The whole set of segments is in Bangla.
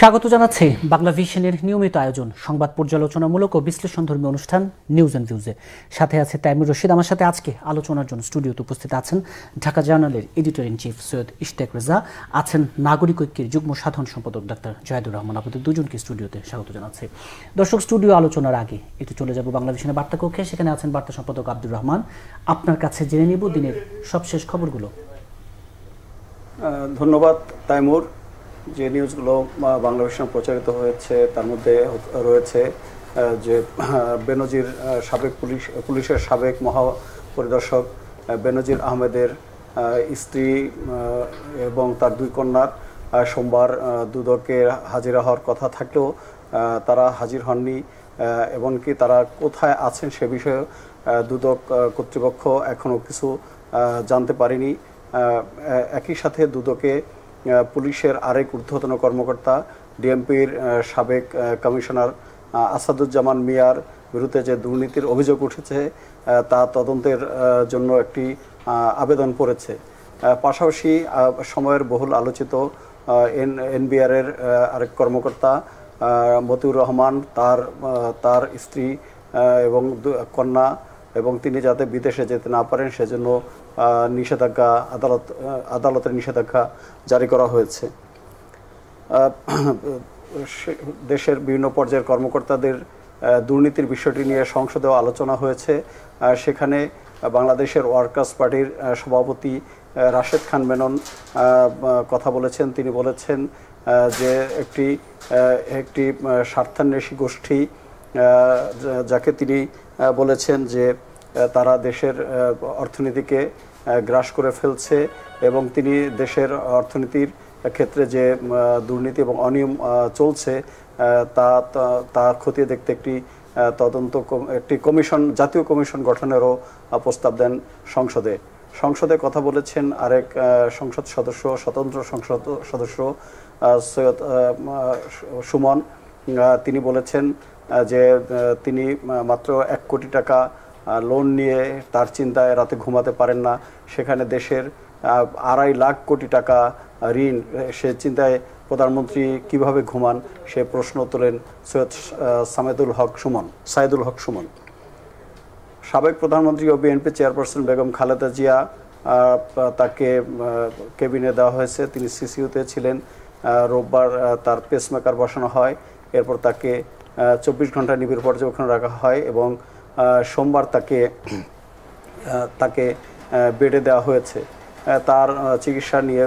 স্বাগত জানাচ্ছি বাংলা ভিশনের নিয়মিত আয়োজন সংবাদ পর্যালোচনামূলক ও বিশ্লেষণধর্মী অনুষ্ঠান নিউজ অ্যান্ড ভিউজে। সাথে আছে তাইমুর রশিদ। আমার সাথে আজকে আলোচনার জন্য স্টুডিওতে উপস্থিত আছেন ঢাকা জার্নালের editor in chief Syed Ishtiaq Reza, আছেন নাগরিক ঐক্যের যুগ্ম সাধারণ সম্পাদক ডাক্তার জাহিদুর রহমান। আপনাদের দুজনকে স্টুডিওতে স্বাগত জানাচ্ছি। দর্শক, স্টুডিও আলোচনার আগে একটু চলে যাব বাংলা ভিশনের বার্তা কক্ষে। সেখানে আছেন বার্তা সম্পাদক আব্দুর রহমান। আপনার কাছে জেনে নিব দিনের সবশেষ খবরগুলো। ধন্যবাদ তাইমুর। যে নিউজগুলো বাংলাদেশে প্রচারিত হয়েছে তার মধ্যে রয়েছে যে বেনজির সাবেক পুলিশের সাবেক মহাপরিদর্শক বেনজির আহমেদের স্ত্রী এবং তার দুই কন্যার সোমবার দুদকে হাজিরা হওয়ার কথা থাকলেও তারা হাজির হননি, এমনকি তারা কোথায় আছেন সে বিষয়ে দুদক কর্তৃপক্ষ এখনও কিছু জানতে পারেনি। একই সাথে দুদকে পুলিশের আরেক ঊর্ধ্বতন কর্মকর্তা ডিএমপির সাবেক কমিশনার আসাদুজ্জামান মিয়ার বিরুদ্ধে যে দুর্নীতির অভিযোগ উঠেছে তা তদন্তের জন্য একটি আবেদন করেছে। পাশাপাশি সময়ের বহুল আলোচিত এনবিআরের আরেক কর্মকর্তা মতিউর রহমান, তার স্ত্রী এবং কন্যা এবং তিনি যাতে বিদেশে যেতে না পারেন সেজন্য নিষেধাজ্ঞা আদালতের নিষেধাজ্ঞা জারি করা হয়েছে। দেশের বিভিন্ন পর্যায়ের কর্মকর্তাদের দুর্নীতির বিষয়টি নিয়ে সংসদেও আলোচনা হয়েছে। সেখানে বাংলাদেশের ওয়ার্কার্স পার্টির সভাপতি রাশেদ খান মেনন কথা বলেছেন। তিনি বলেছেন যে একটি স্বার্থান্বেষী গোষ্ঠী, যাকে তিনি বলেছেন যে তারা দেশের অর্থনীতিকে গ্রাস করে ফেলছে এবং তিনি দেশের অর্থনীতির ক্ষেত্রে যে দুর্নীতি এবং অনিয়ম চলছে তা খতিয়ে দেখতে একটি কমিশন, জাতীয় কমিশন গঠনেরও প্রস্তাব দেন সংসদে কথা বলেছেন আরেক সংসদ সদস্য, স্বতন্ত্র সংসদ সদস্য সৈয়দ সুমন। তিনি বলেছেন যে তিনি মাত্র 1 কোটি টাকা লোন নিয়ে তার চিন্তায় রাতে ঘুমাতে পারেন না, সেখানে দেশের 2.5 লাখ কোটি টাকা ঋণ, সে চিন্তায় প্রধানমন্ত্রী কিভাবে ঘুমান সে প্রশ্ন তোলেন সৈয়দ সাইদুল হক সুমন। সাবেক প্রধানমন্ত্রী ও বিএনপি চেয়ারপারসন বেগম খালেদা জিয়া, তাকে কেবিনে দেওয়া হয়েছে। তিনি সিসিউতে ছিলেন। রোববার তার পেসমেকার বসানো হয়, এরপর তাকে 24 ঘন্টা নিবিড় পর্যবেক্ষণে রাখা হয় এবং সোমবার তাকে বেডে দেওয়া হয়েছে। তার চিকিৎসা নিয়ে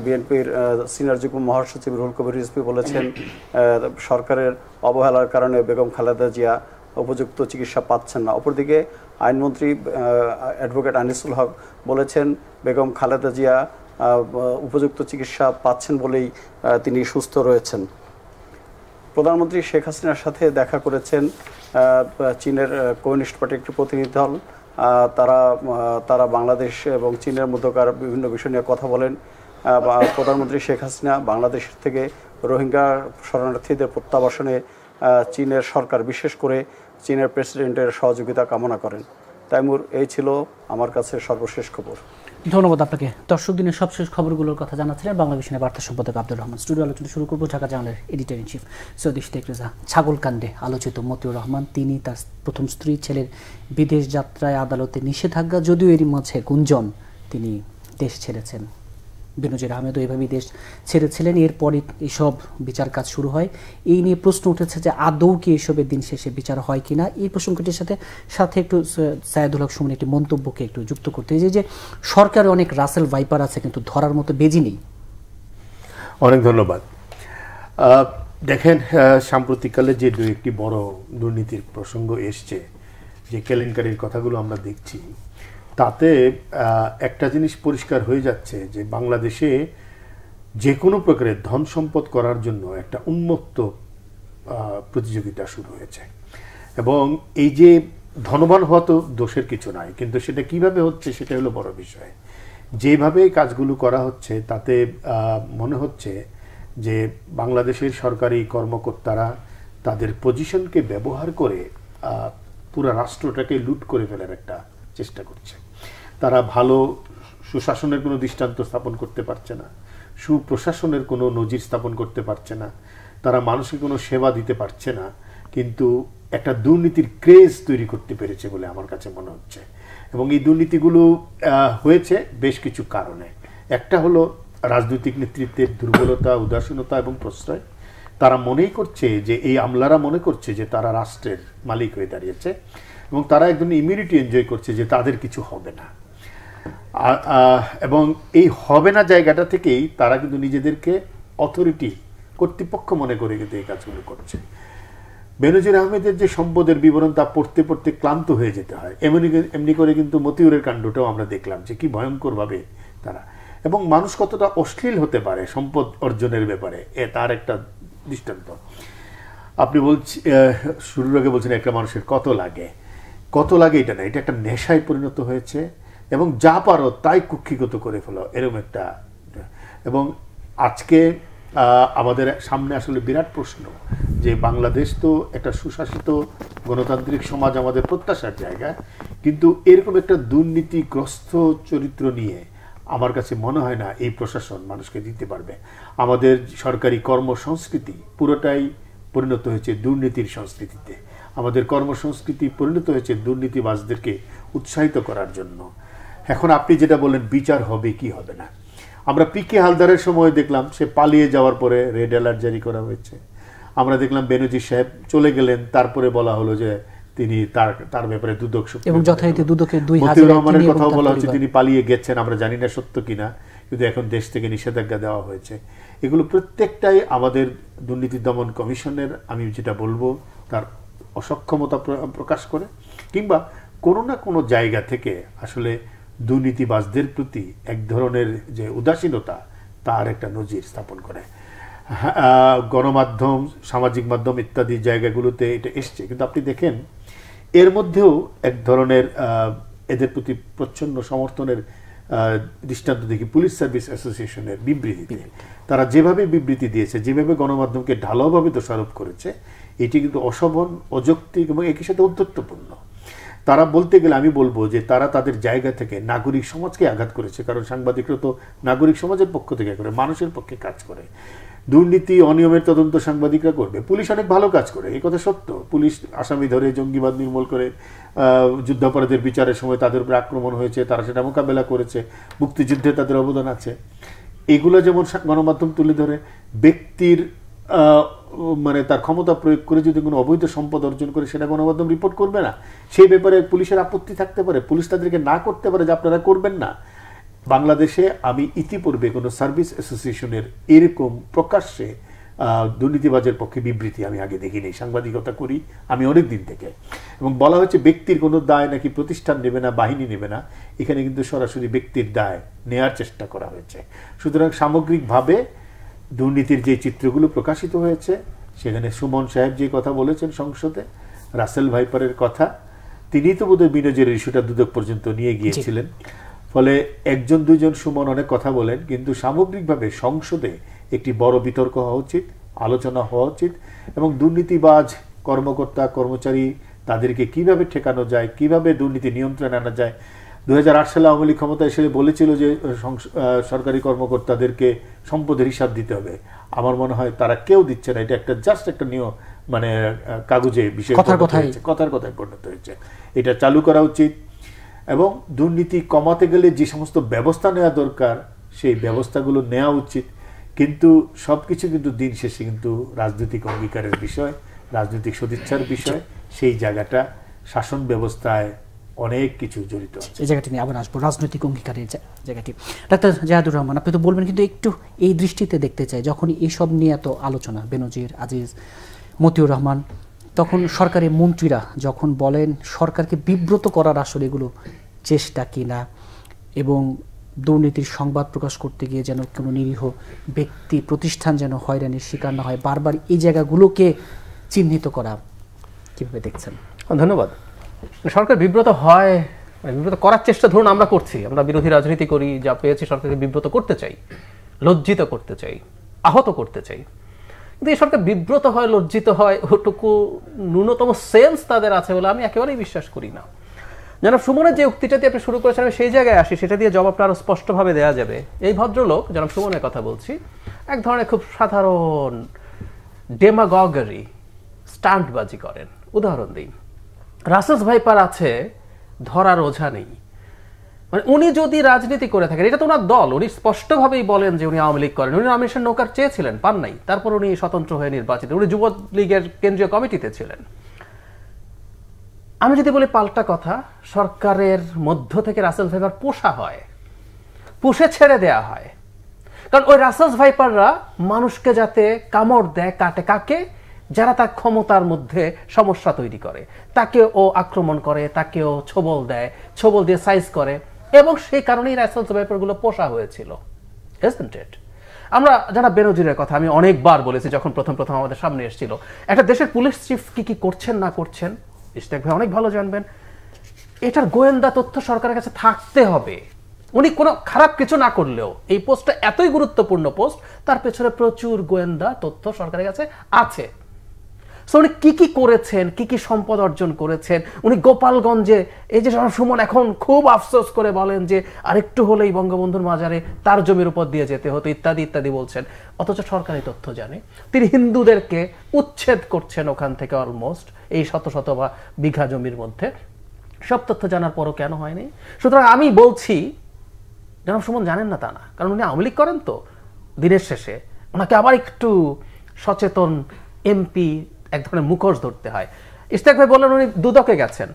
বিএনপির সিনিয়র যুগ্ম মহাসচিব রুহুল কবির রিজভী বলেছেন সরকারের অবহেলার কারণে বেগম খালেদা জিয়া উপযুক্ত চিকিৎসা পাচ্ছেন না। অপরদিকে আইনমন্ত্রী অ্যাডভোকেট আনিসুল হক বলেছেন বেগম খালেদা জিয়া উপযুক্ত চিকিৎসা পাচ্ছেন বলেই তিনি সুস্থ রয়েছেন। প্রধানমন্ত্রী শেখ হাসিনার সাথে দেখা করেছেন চীনের কমিউনিস্ট পার্টির একটি প্রতিনিধি দল। তারা বাংলাদেশ এবং চীনের মধ্যকার বিভিন্ন বিষয় নিয়ে কথা বলেন। প্রধানমন্ত্রী শেখ হাসিনা বাংলাদেশ থেকে রোহিঙ্গা শরণার্থীদের প্রত্যাবাসনে চীনের সরকার, বিশেষ করে চীনের প্রেসিডেন্টের সহযোগিতা কামনা করেন। তাইমুর, এই ছিল আমার কাছে সর্বশেষ খবর। ধন্যবাদ আপনাকে। দর্শক, দিনের সবশেষ খবরগুলোর কথা জানাচ্ছিলেন বাংলা ভিশনের বার্তা সম্পাদক আব্দুর রহমান। স্টুডিও আলোচনা শুরু করবো ঢাকা জার্নালের editor in chief Syed Ishtiaq Reza. ছাগলকাণ্ডে আলোচিত মতিউর রহমান, তিনি তার প্রথম স্ত্রী ছেলের বিদেশ যাত্রায় আদালতে নিষেধাজ্ঞা, যদিও এরই মাঝে গুঞ্জন তিনি দেশ ছেড়েছেন। বেনজির আহমেদও এভাবেই দেশ ছেড়েছিলেন। এরপরই এসব বিচার কাজ শুরু হয়। এই নিয়ে প্রশ্ন উঠেছে যে আদৌ কি এসবের দিন শেষে বিচার হয় কিনা। এই প্রসঙ্গটির সাথে একটু সাইদুল হক সুমন একটি মন্তব্যকে একটু যুক্ত করতে, যে সরকারে অনেক রাসেল ভাইপার আছে কিন্তু ধরার মতো বেজি নেই। অনেক ধন্যবাদ। দেখেন, সাম্প্রতিককালে যে একটি বড় দুর্নীতির প্রসঙ্গ এসছে, যে কেলেঙ্কারির কথাগুলো আমরা দেখছি, তাতে একটা জিনিস পরিষ্কার হয়ে যাচ্ছে যে বাংলাদেশে যে কোনো প্রকারের ধন সম্পদ করার জন্য একটা উন্মুক্ত প্রতিযোগিতা শুরু হয়েছে। এবং এই যে ধনবান হওয়া তো দোষের কিছু নাই, কিন্তু সেটা কিভাবে হচ্ছে সেটা হলো বড় বিষয়। যেভাবে কাজগুলো করা হচ্ছে তাতে মনে হচ্ছে যে বাংলাদেশের সরকারি কর্মকর্তারা তাদের পজিশনকে ব্যবহার করে পুরো রাষ্ট্রটাকে লুট করে ফেলার একটা চেষ্টা করছে। তারা ভালো সুশাসনের কোনো দৃষ্টান্ত স্থাপন করতে পারছে না, সুপ্রশাসনের কোনো নজির স্থাপন করতে পারছে না, তারা মানুষকে কোনো সেবা দিতে পারছে না, কিন্তু একটা দুর্নীতির ক্রেজ তৈরি করতে পেরেছে বলে আমার কাছে মনে হচ্ছে। এবং এই দুর্নীতিগুলো হয়েছে বেশ কিছু কারণে। একটা হলো রাজনৈতিক নেতৃত্বের দুর্বলতা, উদাসীনতা এবং প্রশ্রয়। তারা মনেই করছে যে এই আমলারা মনে করছে যে তারা রাষ্ট্রের মালিক হয়ে দাঁড়িয়েছে এবং তারা একদম ইমিউনিটি এনজয় করছে যে তাদের কিছু হবে না। এবং এই হবে না জায়গাটা থেকেই তারা কিন্তু নিজেদেরকে অথরিটি, কর্তৃপক্ষ মনে করে কিন্তু এই কাজগুলো করছে। বেনজির আহমেদের যে সম্পদের বিবরণ তা পড়তে পড়তে ক্লান্ত হয়ে যেতে হয়। এমনি করে কিন্তু মতিউরের কাণ্ডটাও আমরা দেখলাম যে কি ভয়ঙ্করভাবে তারা, এবং মানুষ কতটা অশ্লীল হতে পারে সম্পদ অর্জনের ব্যাপারে, তার একটা দৃষ্টান্ত। আপনি শুরুর আগে বলছেন একটা মানুষের কত লাগে এটা না, এটা একটা নেশায় পরিণত হয়েছে এবং যা পারো তাই কুক্ষিগত করে ফেলো, এরকম একটা। এবং আজকে আমাদের সামনে আসলে বিরাট প্রশ্ন যে বাংলাদেশ তো একটা সুশাসিত গণতান্ত্রিক সমাজ, আমাদের প্রত্যাশার জায়গা, কিন্তু এরকম একটা দুর্নীতিগ্রস্ত চরিত্র নিয়ে আমার কাছে মনে হয় না এই প্রশাসন মানুষকে দিতে পারবে। আমাদের সরকারি কর্মসংস্কৃতি পুরোটাই পরিণত হয়েছে দুর্নীতির সংস্কৃতিতে। আমাদের কর্মসংস্কৃতি পরিণত হয়েছে দুর্নীতিবাজদেরকে উৎসাহিত করার জন্য। এখন আপনি যেটা বললেন বিচার হবে কি হবে না, আমরা পিকে হালদারের সময় দেখলাম সে পালিয়ে যাওয়ার পরে রেড অ্যালার্ট জারি করা হয়েছে। আমরা দেখলাম বেনজির সাহেব চলে গেলেন, তারপরে বলা হলো যে তিনি তার ব্যাপারে দুদক, এবং যথারীতি দুদকের মতিউর রহমানের কথাও বলা হচ্ছে তিনি পালিয়ে গেছেন। আমরা জানি না সত্য কিনা, কিন্তু এখন দেশ থেকে নিষেধাজ্ঞা দেওয়া হয়েছে। এগুলো প্রত্যেকটাই আমাদের দুর্নীতি দমন কমিশনের, আমি যেটা বলবো, তার অসক্ষমতা প্রকাশ করে, কিংবা কোনো না কোনো জায়গা থেকে আসলে দুর্নীতিবাজদের প্রতি এক ধরনের যে উদাসীনতা, তার একটা নজির স্থাপন করে। গণমাধ্যম, সামাজিক মাধ্যম ইত্যাদি জায়গাগুলোতে এটা এসছে, কিন্তু আপনি দেখেন এর মধ্যেও এক ধরনের এদের প্রতি প্রচ্ছন্ন সমর্থনের দৃষ্টান্ত দেখি পুলিশ সার্ভিস অ্যাসোসিয়েশনের বিবৃতিতে। তারা যেভাবে বিবৃতি দিয়েছে, যেভাবে গণমাধ্যমকে ঢালাওভাবে দোষারোপ করেছে, এটি কিন্তু অশোভন, অযৌক্তিক এবং একই সাথে উদ্ধত্যপূর্ণ। তারা বলতে গেলে আমি বলবো যে তারা তাদের জায়গা থেকে নাগরিক সমাজকে আঘাত করেছে, কারণ সাংবাদিকরা তো নাগরিক সমাজের পক্ষ থেকে করে, মানুষের পক্ষে কাজ করে। দুর্নীতি, অনিয়মের তদন্ত সাংবাদিকরা করবে, পুলিশ অনেক ভালো কাজ করে, এই কথা সত্য। পুলিশ আসামি ধরে, জঙ্গিবাদ নির্মূল করে, যুদ্ধাপরাধের বিচারের সময় তাদের উপর আক্রমণ হয়েছে, তারা সেটা মোকাবেলা করেছে, মুক্তিযুদ্ধে তাদের অবদান আছে। এগুলো যেমন গণমাধ্যম তুলে ধরে, ব্যক্তির মানে তার ক্ষমতা প্রয়োগ করে যদি কোনো অবৈধ সম্পদ অর্জন করে, সেটা গণমাধ্যম রিপোর্ট করবে না। সেই ব্যাপারে পুলিশের আপত্তি থাকতে পারে, পুলিশ তাদেরকে না করতে পারে যে আপনারা করবেন না। বাংলাদেশে আমি ইতিপূর্বে কোনো সার্ভিস অ্যাসোসিয়েশনের এরকম প্রকাশ্যে দুর্নীতিবাজের পক্ষে বিবৃতি আমি আগে দেখিনি। সাংবাদিকতা করি আমি অনেক দিন থেকে, এবং বলা হচ্ছে ব্যক্তির কোনো দায় নাকি প্রতিষ্ঠান নেবে না, বাহিনী নেবে না। এখানে কিন্তু সরাসরি ব্যক্তির দায় নেয়ার চেষ্টা করা হয়েছে। সুতরাং সামগ্রিকভাবে দুর্নীতির যে চিত্রগুলো প্রকাশিত হয়েছে, সেখানে সুমন সাহেব যে কথা বলেছেন সংসদে, রাসেল ভাইপারের কথা, তিনি তো বোধহয় বিনজির ইস্যুটা দুদক পর্যন্ত নিয়ে গিয়েছিলেন। ফলে একজন দুজন সুমন অনেক কথা বলেন, কিন্তু সামগ্রিকভাবে সংসদে একটি বড় বিতর্ক হওয়া উচিত, আলোচনা হওয়া উচিত, এবং দুর্নীতিবাজ কর্মকর্তা কর্মচারী তাদেরকে কিভাবে ঠেকানো যায়, কিভাবে দুর্নীতি নিয়ন্ত্রণে আনা যায়। 2008 সালে আওয়ামী লীগ ক্ষমতা এসে বলেছিল যে সরকারি কর্মকর্তাদেরকে সম্পদের হিসাব দিতে হবে। আমার মনে হয় তারা কেউ দিচ্ছে না। এটা একটা জাস্ট একটা মানে কাগজে বিষয়, কথার কথায় পরিণত হয়েছে। এটা চালু করা উচিত, এবং দুর্নীতি কমাতে গেলে যে সমস্ত ব্যবস্থা নেওয়া দরকার সেই ব্যবস্থাগুলো নেওয়া উচিত। কিন্তু সবকিছু কিন্তু দিন শেষে কিন্তু রাজনৈতিক অঙ্গীকারের বিষয়, রাজনৈতিক সদিচ্ছার বিষয়। সেই জায়গাটা শাসন ব্যবস্থায় অনেক কিছু জড়িত আছে। এই জায়গাটি নিয়ে আবার আসবো, রাজনৈতিক অঙ্গীকারের জায়গাটি। ডাক্তার জাহাদুর রহমান, আপনি তো বলবেন, কিন্তু একটু এই দৃষ্টিতে দেখতে চাই, যখন এইসব নিয়ে এত আলোচনা, বেনজির, আজিজ, মতিউর রহমান, তখন সরকারি মন্ত্রীরা যখন বলেন সরকারকে বিব্রত করার আসলে এগুলো চেষ্টা কিনা, এবং দুর্নীতির সংবাদ প্রকাশ করতে গিয়ে যেন কোনো নিরীহ ব্যক্তি, প্রতিষ্ঠান যেন হয়রানির শিকার না হয়, বারবার এই জায়গাগুলোকে চিহ্নিত করা, কিভাবে দেখছেন? ধন্যবাদ। সরকার বিব্রত হয়, বিব্রত করার চেষ্টা ধরুন আমরা করছি, আমরা বিরোধী রাজনীতি করি, যা পেয়েছি সরকারকে বিব্রত করতে চাই, লজ্জিত করতে চাই, আহত করতে চাই। কিন্তু এই সরকার বিব্রত হয়, লজ্জিত হয়, ওটুকু ন্যূনতম সেন্স তাদের আছে বলে আমি একেবারেই বিশ্বাস করি না। জনাব সুমনের যে উক্তিটা দিয়ে আপনি শুরু করেছেন আমি সেই জায়গায় আসি, সেটা দিয়ে জবাবটা আরো স্পষ্টভাবে দেওয়া যাবে। এই ভদ্রলোক, জনাব সুমনের কথা বলছি, এক ধরনের খুব সাধারণ ডেমাগগেরি, স্টান্টবাজি করেন। উদাহরণ দিই, রাসেলস ভাইপার আছে, ধরার ওঝা নেই। মানে উনি যদি রাজনীতি করে থাকেন, এটা তো ওনার দল, উনি স্পষ্টভাবেই বলেন যে উনি আওয়ামী লীগ করেন। উনি নমিনেশন নৌকার চেয়েছিলেন, পান নাই, তারপর উনি স্বতন্ত্র হয়ে নির্বাচিত, উনি যুবলীগের কেন্দ্রীয় কমিটিতে ছিলেন। আমি যদি বলি পাল্টা কথা, সরকারের মধ্য থেকে রাসেলস ভাইপার পোষা হয়, পুষে ছেড়ে দেয়া হয়। কারণ ওই রাসেলস ভাইপাররা মানুষকে যাতে কামড় দেয়, কাটে কাকে, যারা তার ক্ষমতার মধ্যে সমস্যা তৈরি করে, তাকে ও আক্রমণ করে, তাকেও ছোবল দেয়, ছোবল দিয়ে সাইজ করে, এবং সেই কারণেই রাসেলস ভাইপারগুলো পোষা হয়েছিল। Isn't it? আমরা যারা বেনজিরের কথা আমি অনেকবার বলেছি, যখন প্রথম আমাদের সামনে এসেছিল, একটা দেশের পুলিশ চিফ কি করছেন না করছেন ইশতিয়াক ভাই অনেক ভালো জানবেন। এটার গোয়েন্দা তথ্য সরকারের কাছে থাকতে হবে। উনি কোনো খারাপ কিছু না করলেও এই পোস্টটা এতই গুরুত্বপূর্ণ পোস্ট, তার পেছনে প্রচুর গোয়েন্দা তথ্য সরকারের কাছে আছে। সো উনি কি করেছেন, কি সম্পদ অর্জন করেছেন, উনি গোপালগঞ্জে, এই যে সুমন এখন খুব আফসোস করে বলেন যে আরেকটু হলেই বঙ্গবন্ধুর মাজারে তার জমির উপর দিয়ে যেতে হতো, ইত্যাদি ইত্যাদি বলছেন, অথচ সরকারি তথ্য জানে। তিনি হিন্দুদেরকে উচ্ছেদ করছেন ওখান থেকে অলমোস্ট এই শত বা বিঘা জমির মধ্যে, সব তথ্য জানার পরও কেন হয়নি? সুতরাং আমি বলছি, জনাব সুমন জানেন না তা না, কারণ উনি আওয়ামী লীগ করেন, তো দিনের শেষে ওনাকে আবার একটু সচেতন এমপি এক ধরনের মুখোশ ধরতে হয়। ইশতিয়াক ভাই বললেন উনি দুদকে গেছেন,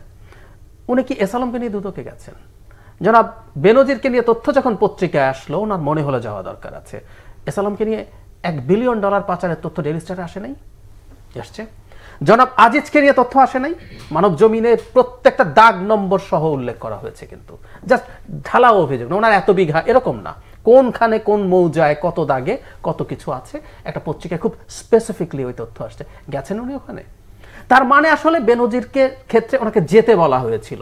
উনি কি এস আলমকে নিয়ে দুদকে গেছেন? জনাব বেনজিরকে নিয়ে তথ্য যখন পত্রিকায় আসলো, ওনার মনে হলে যাওয়া দরকার আছে। এস আলমকে নিয়ে $1 বিলিয়ন পাচারের তথ্য ডেইলি স্টারে আসে নাই? আসছে। জনাব আজিজকে নিয়ে তথ্য আসে নাই? মানব জমিনে প্রত্যেকটা দাগ নম্বর সহ উল্লেখ করা হয়েছে, কিন্তু জাস্ট ঢালাও অভিযোগ না, ওনার এত বিঘা এরকম না, কোনখানে কোন মৌজায় কত দাগে কত কিছু আছে, একটা পত্রিকায় খুব স্পেসিফিকলি ওই তথ্য আসছে। গেছেন উনি ওখানে? তার মানে আসলে বেনজিরকে ক্ষেত্রে ওনাকে যেতে বলা হয়েছিল।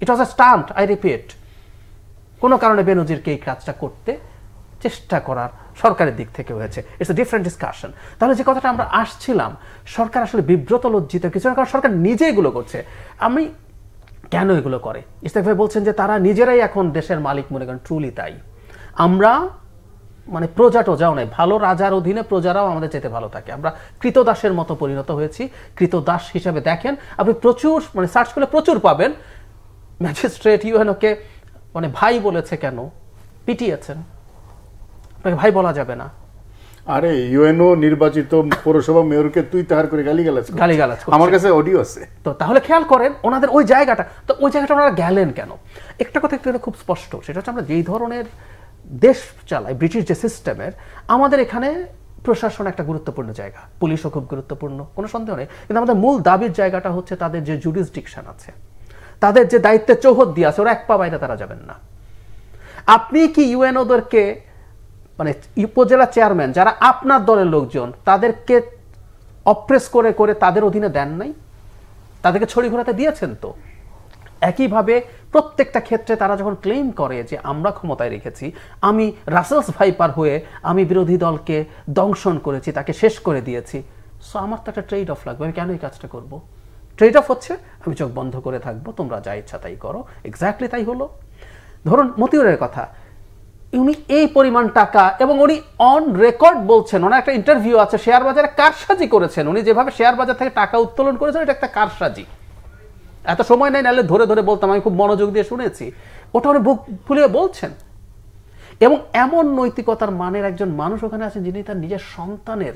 ইট ওয়াজ আ স্টান্ট, আই রিপিট। কোনো কারণে বেনজিরকে এই কাজটা করতে চেষ্টা করার সরকারের দিক থেকে হয়েছে। It's a different discussion. তাহলে যে কথাটা আমরা আসছিলাম, সরকার আসলে বিব্রত, লজ্জিত কিছু না, কারণ সরকার নিজে এগুলো করছে। আমি কেন এগুলো করে? ইশতিয়াক ভাই বলছেন যে তারা নিজেরাই এখন দেশের মালিক মনে করেন, ট্রুলি তাই। আমরা মানে প্রজা টোজাও নাই, ভালো রাজার অধীনে প্রজারাও আমাদের যেতে ভালো থাকে। আমরা কৃতদাসের মতো পরিণত হয়েছি। কৃতদাস হিসাবে দেখেন, আপনি প্রচুর মানে সার্চ করলে প্রচুর পাবেন। ম্যাজিস্ট্রেট ইউএনওকে মানে ভাই বলেছে, কেন পিটিয়েছেন? আপনাকে ভাই বলা যাবে না। আরে ইউএনও নির্বাচিত পৌরসভা মেয়রকে তুই তাহার করে গালিগালাজ আমার কাছে অডিও আছে। তো তাহলে খেয়াল করেন ওনাদের ওই জায়গাটা, তো ওই জায়গাটা ওনারা গেলেন কেন? একটা কথা একটু খুব স্পষ্ট, সেটা হচ্ছে আমরা যেই ধরনের দেশ চালাই, ব্রিটিশ যে সিস্টেমের, আমাদের এখানে প্রশাসন একটা গুরুত্বপূর্ণ জায়গা, পুলিশও খুব গুরুত্বপূর্ণ, কোনো সন্দেহ নেই। কিন্তু আমাদের মূল দাবির জায়গাটা হচ্ছে তাদের যে জুডিসডিকশন আছে, তাদের যে দায়িত্বের চৌহদ দিয়ে আছে, ওরা এক পা বাইরে তারা যাবেন না। আপনি কি ইউএনওদেরকে মানে উপজেলা চেয়ারম্যান যারা আপনার দলের লোকজন, তাদেরকে অপ্রেস করে করে তাদের অধীনে দেন নাই? তাদেরকে ছড়ি ঘোরাতে দিয়েছেন তো। একইভাবে প্রত্যেকটা ক্ষেত্রে তারা যখন ক্লেম করে যে আমরা ক্ষমতায় রেখেছি, আমি রাসেলস ভাইপার হয়ে আমি বিরোধী দলকে দংশন করেছি, তাকে শেষ করে দিয়েছি, সো আমার তো একটা ট্রেড অফ লাগবে, আমি কেন এই কাজটা করব? ট্রেড অফ হচ্ছে আমি চোখ বন্ধ করে থাকবো, তোমরা যা ইচ্ছা তাই করো। এক্স্যাক্টলি তাই হলো। ধরুন মতিউরের কথা, উনি এই পরিমাণ টাকা, এবং উনি অন রেকর্ড বলছেন, ওনার একটা ইন্টারভিউ আছে, শেয়ার বাজারে কারসাজি করেছেন। উনি যেভাবে শেয়ার বাজার থেকে টাকা উত্তোলন করেছেন, এটা একটা কারসাজি। এত সময় নেই, নাহলে ধরে ধরে বলতাম, আমি খুব মনোযোগ দিয়ে শুনেছি। ওটা উনি বুক ফুলিয়ে বলছেন। এবং এমন নৈতিকতার মানের একজন মানুষ ওখানে আছেন, যিনি তার নিজের সন্তানের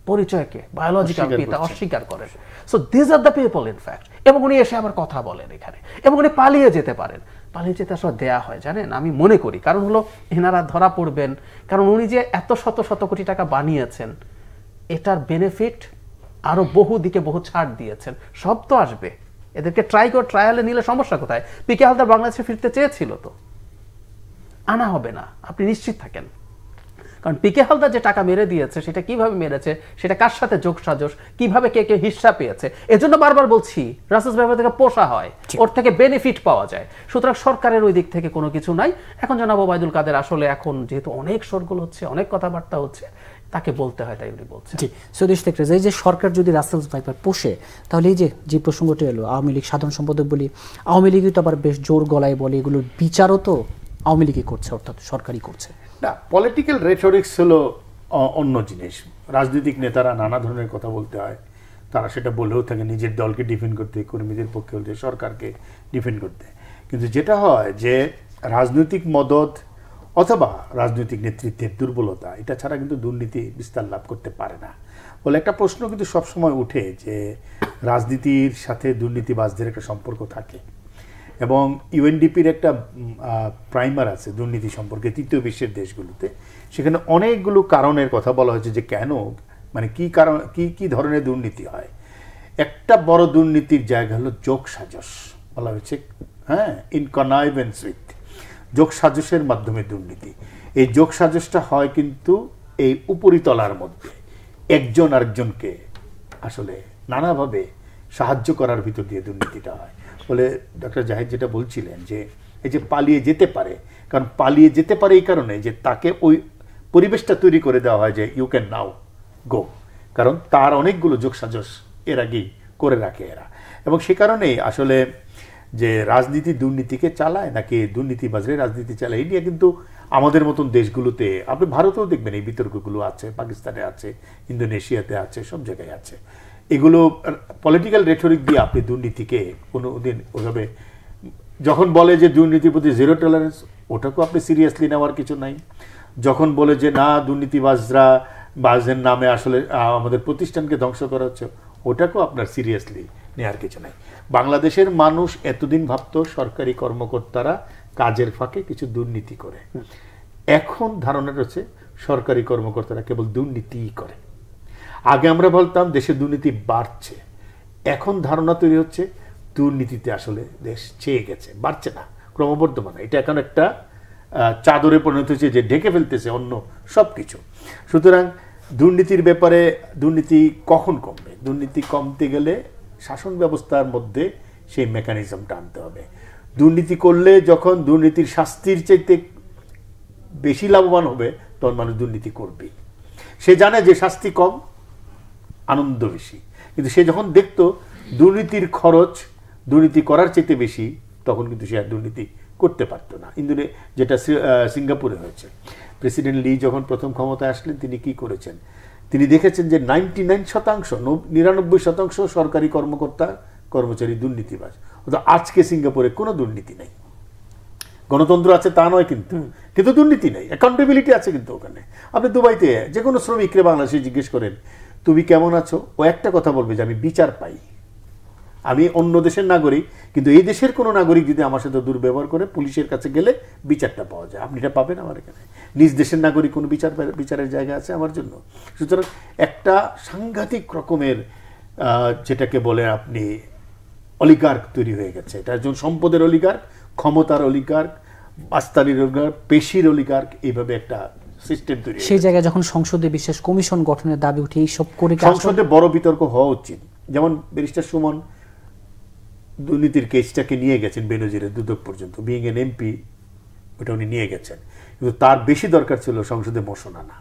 পরিচয়কে, বায়োলজিক্যাল পিতা অস্বীকার করেন। So this are the people in fact. এবং উনি এসে আবার কথা বলেন এখানে, এবং উনি পালিয়ে যেতে পারেন। পালিয়ে যেতে আসলে দেয়া হয় জানেন, আমি মনে করি কারণ হলো এনারা ধরা পড়বেন, কারণ উনি যে এত শত শত কোটি টাকা বানিয়েছেন, এটার বেনিফিট আরো বহু দিকে বহু ছাড় দিয়েছেন, সব তো আসবে। এদেরকে ট্রায়ালে নিলে সমস্যা কোথায়? পিকে হালদার বাংলাদেশে ফিরতে চেয়েছিল, তো আনা হবে না, আপনি নিশ্চিত থাকেন। কারণ পিকে হালদার যে টাকা মেরে দিয়েছে, সেটা কিভাবে মেরেছে, সেটা কার সাথে যোগসাজশ, কিভাবে কে কে হিস্সা পেয়েছে, এজন্য বারবার বলছি রাসেলস ভাইপার থেকে পোষা হয়, ওর থেকে বেনিফিট পাওয়া যায়। সুতরাং সরকারের ওই দিক থেকে কোনো কিছু নাই। এখন জনাব ওবায়দুল কাদের আসলে এখন যেহেতু অনেক শোরগোল হচ্ছে, অনেক কথাবার্তা হচ্ছে, তাকে বলতে হয়, তাই উনি বলছেন। জি, সৈয়দ ইশতিয়াক রেজা, এই যে সরকার যদি রাসেলস ভাইপার পোষে, তাহলে এই যে প্রসঙ্গটি এলো আওয়ামী লীগ সাধারণ সম্পাদক বলি, আওয়ামী লীগই তো আবার বেশ জোর গলায় বলে এগুলোর বিচারও তো আওয়ামী লীগই করছে, অর্থাৎ সরকারই করছে। না, পলিটিক্যাল রেটরিক্স হলো অন্য জিনিস। রাজনৈতিক নেতারা নানা ধরনের কথা বলতে হয়, তারা সেটা বলেও থাকে নিজের দলকে ডিফেন্ড করতে, কর্মীদের পক্ষে বলতে, সরকারকে ডিফেন্ড করতে। কিন্তু যেটা হয় যে রাজনৈতিক মদদ অথবা রাজনৈতিক নেতৃত্বের দুর্বলতা, এটা ছাড়া কিন্তু দুর্নীতি বিস্তার লাভ করতে পারে না। বলে একটা প্রশ্ন কিন্তু সবসময় উঠে যে রাজনীতির সাথে দুর্নীতিবাজদের একটা সম্পর্ক থাকে, এবং ইউএনডিপির একটা প্রাইমার আছে দুর্নীতি সম্পর্কে তৃতীয় বিশ্বের দেশগুলোতে। সেখানে অনেকগুলো কারণের কথা বলা হয়েছে যে কেন, মানে কি কারণ, কি ধরনের দুর্নীতি হয়। একটা বড় দুর্নীতির জায়গা হলো যোগ সাজস, বলা হয়েছে, হ্যাঁ, ইন কনাইভেন্স উইথ, যোগ সাজসের মাধ্যমে দুর্নীতি। এই যোগ সাজসটা হয় কিন্তু এই উপরিতলার মধ্যে, একজন আরেকজনকে আসলে নানাভাবে সাহায্য করার ভিতর দিয়ে দুর্নীতিটা হয়। বলে ডক্টর জাহিদ যেটা বলছিলেন যে এই যে পালিয়ে যেতে পারে, কারণ পালিয়ে যেতে পারে এই কারণে যে তাকে ওই পরিবেশটা তৈরি করে দেওয়া হয় যে ইউ ক্যান নাও গো, কারণ তার অনেকগুলো যোগসাজশ এর আগেই করে রাখে এরা। এবং সে কারণেই আসলে যে রাজনীতি দুর্নীতিকে চালায় নাকি দুর্নীতিবাজরা রাজনীতি চালায়, এই নিয়ে কিন্তু আমাদের মতন দেশগুলোতে, আপনি ভারতেও দেখবেন এই বিতর্কগুলো আছে, পাকিস্তানে আছে, ইন্দোনেশিয়াতে আছে, সব জায়গায় আছে। এগুলো পলিটিক্যাল রেটরিক দিয়ে আপনি দুর্নীতিকে কোনো দিন ওইভাবে, যখন বলে যে দুর্নীতির প্রতি জিরো টলারেন্স, ওটাকেও আপনি সিরিয়াসলি নেওয়ার কিছু নাই। যখন বলে যে না দুর্নীতিবাজদের নামে আসলে আমাদের প্রতিষ্ঠানকে ধ্বংস করা হচ্ছে, ওটাকেও আপনার সিরিয়াসলি নেওয়ার কিছু নাই। বাংলাদেশের মানুষ এতদিন ভাবতো সরকারি কর্মকর্তারা কাজের ফাঁকে কিছু দুর্নীতি করে, এখন ধারণা রয়েছে সরকারি কর্মকর্তারা কেবল দুর্নীতিই করে। আগে আমরা বলতাম দেশে দুর্নীতি বাড়ছে, এখন ধারণা তৈরি হচ্ছে দুর্নীতিতে আসলে দেশ চেয়ে গেছে, বাড়ছে না, ক্রমবর্ধমান। এটা এখন একটা চাদরে পরিণত হচ্ছে যে ঢেকে ফেলতেছে অন্য সব কিছু। সুতরাং দুর্নীতির ব্যাপারে, দুর্নীতি কখন কমবে? দুর্নীতি কমতে গেলে শাসন ব্যবস্থার মধ্যে সেই মেকানিজমটা আনতে হবে। দুর্নীতি করলে যখন দুর্নীতির শাস্তির চাইতে বেশি লাভবান হবে, তখন মানুষ দুর্নীতি করবে। সে জানে যে শাস্তি কম, আনন্দ বেশি, কিন্তু সে যখন দেখতো দুর্নীতির খরচ দুর্নীতি করার চাইতে বেশি, তখন কিন্তু সে আর দুর্নীতি করতে পারতো না। যেটা সিঙ্গাপুরে হয়েছে। প্রেসিডেন্ট লি যখন প্রথম ক্ষমতায় আসলেন, তিনি কি করেছেন? তিনি দেখেছেন যে 99% সরকারি কর্মকর্তা কর্মচারী দুর্নীতিবাজ। অর্থাৎ আজকে সিঙ্গাপুরে কোনো দুর্নীতি নেই। গণতন্ত্র আছে তা নয়, কিন্তু দুর্নীতি নেই, অ্যাকাউন্টেবিলিটি আছে। কিন্তু ওখানে আপনি দুবাইতে যে কোনো শ্রমিকরে বাংলাদেশে জিজ্ঞেস করেন তুমি কেমন আছো, ও একটা কথা বলবে যে আমি বিচার পাই। আমি অন্য দেশের নাগরিক, কিন্তু এই দেশের কোনো নাগরিক যদি আমার সাথে দুর্ব্যবহার করে, পুলিশের কাছে গেলে বিচারটা পাওয়া যায়। আপনি এটা পাবেন আমার এখানে? নিজ দেশের নাগরিক কোনো বিচারের জায়গা আছে আমার জন্য? সুতরাং একটা সাংঘাতিক রকমের যেটাকে বলে আপনি অলিগার্ক তৈরি হয়ে গেছে। এটা একজন সম্পদের অলিগার্ক, ক্ষমতার অলিগার্ক, বাস্তানির অলিগার্ক, পেশির অলিগার্ক, এইভাবে একটা সিস্টেম তৈরি। সেই জায়গায় যখন সংসদে বিশেষ কমিশন গঠনের দাবি উঠে, এইসব করে সংসদে বড় বিতর্ক হওয়া উচিত। যেমন ব্যারিস্টার সুমন দুর্নীতির কেসটাকে নিয়ে গেছেন বেনজিরের দুদক পর্যন্ত, বিইং এন এমপি, ওটা উনি নিয়ে গেছেন। কিন্তু তার বেশি দরকার ছিল সংসদে মোশন আনা।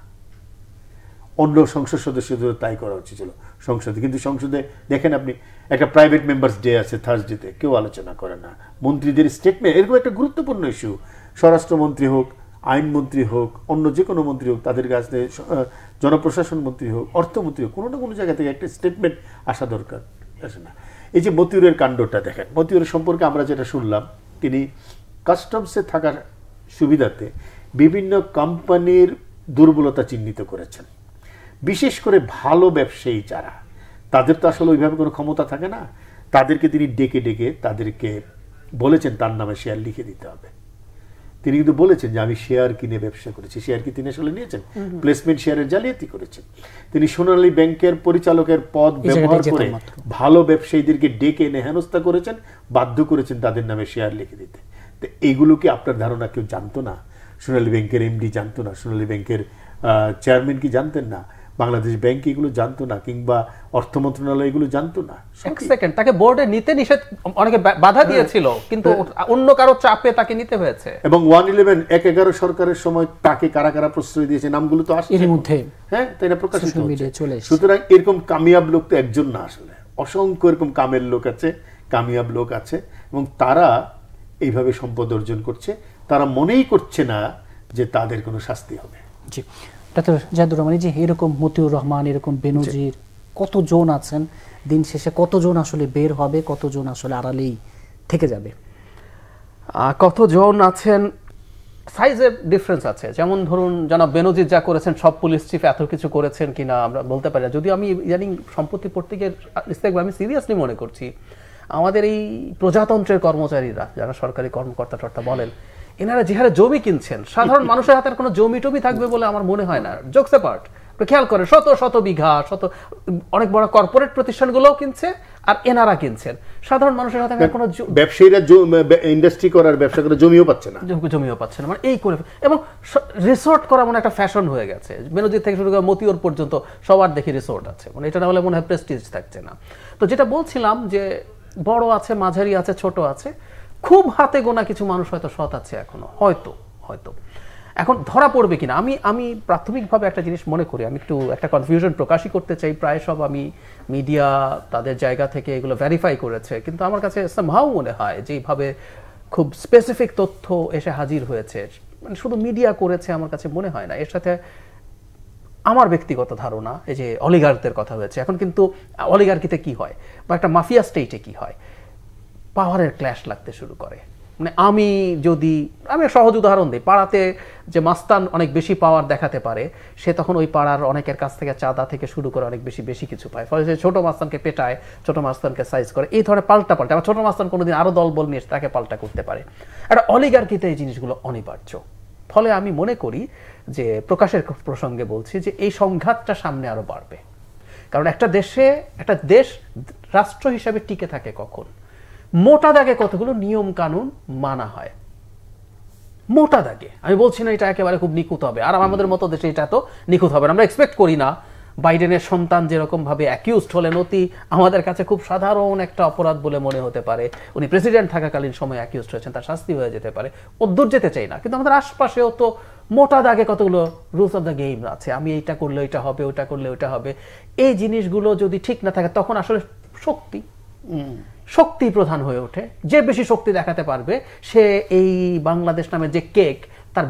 অন্য সংসদ সদস্যদের তাই করা উচিত ছিল সংসদে। কিন্তু সংসদে দেখেন আপনি, একটা প্রাইভেট মেম্বার্স ডে আছে থার্সডেতে, কেউ আলোচনা করে না। মন্ত্রীদের স্টেটমেন্ট, এরকম একটা গুরুত্বপূর্ণ ইস্যু, স্বরাষ্ট্রমন্ত্রী হোক, আইনমন্ত্রী হোক, অন্য যে কোনো মন্ত্রী হোক, তাদের কাছে জনপ্রশাসন মন্ত্রী হোক, অর্থমন্ত্রী হোক, কোনো না কোনো জায়গা থেকে একটা স্টেটমেন্ট আসা দরকার, আসে না। এই যে মতিউরের কাণ্ডটা দেখেন, মতিউরের সম্পর্কে আমরা যেটা শুনলাম, তিনি কাস্টমসে থাকার সুবিধাতে বিভিন্ন কোম্পানির দুর্বলতা চিহ্নিত করেছেন। বিশেষ করে ভালো ব্যবসায়ী যারা, তাদের তো আসলে ওইভাবে কোনো ক্ষমতা থাকে না, তাদেরকে তিনি ডেকে ডেকে তাদেরকে বলেছেন তার নামে শেয়ার লিখে দিতে হবে। তিনি কিন্তু বলেছেন যে আমি শেয়ার কিনে ব্যবসা করেছি। শেয়ার কি তিনি আসলে নিয়েছেন? প্লেসমেন্ট শেয়ারের জালিয়াতি করেছেন। তিনি সোনালী ব্যাংকের পরিচালকের পদ ব্যবহার করে ভালো ব্যবসায়ীদেরকে ডেকে এনে হেনস্থা করেছেন, বাধ্য করেছেন তাদের নামে শেয়ার লিখে দিতে। তো এইগুলো কি আপনার ধারণা কেউ জানতো না? সোনালী ব্যাংকের এমডি জানতো না? সোনালী ব্যাংকের চেয়ারম্যান কি জানতেন না? বাংলাদেশ ব্যাংক এগুলো জানতো না, কিংবা অর্থ মন্ত্রণালয় এগুলো জানতো না? এক সেকেন্ড, তাকে বোর্ডে নিতে নিষেধ, অনেকে বাধা দিয়েছিল, কিন্তু অন্য কারো চাপে তাকে নিতে হয়েছে। এবং 111 1/11 সরকারের সময় তাকে কারা কারা প্রশ্রয় দিয়েছে নামগুলো তো আসছে এর মধ্যে, হ্যাঁ, তাই না, প্রকাশিত হচ্ছে। সুতরাং এরকম কামিয়াব লোক তো একজন না, আসলে অসংখ্য এরকম কামের লোক আছে, কামিয়াব লোক আছে, এবং তারা এইভাবে সম্পদ অর্জন করছে। তারা মনেই করছে না যে তাদের কোনো শাস্তি হবে। জি, ডাক্তার জাহিদুর রহমান, যে এরকম মতিউর রহমান, এরকম বেনজির কতজন আছেন, দিন শেষে কতজন আসলে বের হবে, কতজন আসলে আড়ালেই থেকে যাবে? কতজন আছেন, সাইজের ডিফারেন্স আছে। যেমন ধরুন জনাব বেনজির যা করেছেন, সব পুলিশ চিফ এত কিছু করেছেন কিনা আমরা বলতে পারি না। যদিও আমি ইদানিং সম্পত্তি পড়তে গিয়ে আমি সিরিয়াসলি মনে করছি আমাদের এই প্রজাতন্ত্রের কর্মচারীরা, যারা সরকারি কর্মকর্তা টর্তা বলেন, এনারা যে হারে জমি কিনছেন, সাধারণ মানুষের হাতে কোনো জমি টমি থাকবে বলে আমার মনে হয় না। জোকস অ্যাপার্ট, খেয়াল করেন, শত শত বিঘা, অনেক বড় কর্পোরেট প্রতিষ্ঠানগুলোও কিনছে, আর এনারা কিনছেন। সাধারণ মানুষের হাতে কোনো, ব্যবসায়ীরা ইন্ডাস্ট্রি করার ব্যবসা করে জমিও পাচ্ছে না, মানে এই করে, এবং রিসোর্ট করা মানে একটা ফ্যাশন হয়ে গেছে। বেনজির থেকে শুরু করে মতিউর পর্যন্ত সবার দেখি রিসোর্ট আছে, মানে এটা না হলে মনে হয় প্রেস্টিজ থাকছে না। তো যেটা বলছিলাম যে বড় আছে, মাঝারি আছে, ছোট আছে, খুব হাতে গোনা কিছু মানুষ হয়তো সৎ আছে এখনো, হয়তো এখন ধরা পড়বে কিনা। আমি প্রাথমিকভাবে একটা জিনিস মনে করি, আমি একটু একটা কনফিউশন প্রকাশই করতে চাই। প্রায় সব আমি মিডিয়া তাদের জায়গা থেকে এগুলো ভেরিফাই করেছে, কিন্তু আমার কাছে সামহাউ মনে হয় যে এইভাবে খুব স্পেসিফিক তথ্য এসে হাজির হয়েছে, মানে শুধু মিডিয়া করেছে আমার কাছে মনে হয় না। এর সাথে আমার ব্যক্তিগত ধারণা, এই যে অলিগারদের কথা হয়েছে, এখন কিন্তু অলিগার্কিতে কি হয় বা একটা মাফিয়া স্টেটে কি হয়, পাওয়ারের ক্ল্যাশ লাগতে শুরু করে। মানে আমি সহজ উদাহরণ দিই, পাড়াতে যে মাস্তান অনেক বেশি পাওয়ার দেখাতে পারে, সে তখন ওই পাড়ার অনেকের কাছ থেকে চাঁদা থেকে শুরু করে অনেক বেশি কিছু পায়, ফলে সে ছোট মাস্তানকে পেটায়, ছোট মাস্তানকে সাইজ করে, এই ধরনের পাল্টা আবার ছোট মাস্তান কোনোদিন আরো দলবল নিয়ে তাকে পাল্টা করতে পারে। একটা অলিগার্কিতে এই জিনিসগুলো অনিবার্য। ফলে আমি মনে করি যে, প্রকাশের প্রসঙ্গে বলছি যে এই সংঘাতটা সামনে আরো বাড়বে। কারণ একটা দেশ রাষ্ট্র হিসাবে টিকে থাকে কখন, মোটা দাগে কতগুলো নিয়ম কানুন মানা হয়, মোটা দাগে। আমি বলছি না এটা একেবারে খুব নিখুঁত হবে, আর আমাদের মতো দেশে এটা তো নিখুঁত হবে না। আমরা এক্সপেক্ট করি না বাইডেনের সন্তান যেরকম ভাবে অ্যাকিউজড হলেন, অতি আমাদের কাছে খুব সাধারণ একটা অপরাধ বলে মনে হতে পারে, উনি প্রেসিডেন্ট থাকাকালীন সময় অ্যাকিউজড হয়েছেন, তার শাস্তি হয়ে যেতে পারে, অদ্দূর যেতে চাই না। কিন্তু আমাদের আশপাশেও তো মোটা দাগে কতগুলো রুলস অফ দ্য গেম আছে, আমি এইটা করলে এটা হবে, ওইটা করলে ওইটা হবে। এই জিনিসগুলো যদি ঠিক না থাকে, তখন আসলে শক্তি প্রধান হয়ে ওঠে। যে বেশি শক্তি দেখাতে পারবে, সে এই বাংলাদেশ নামে যে কেক, তার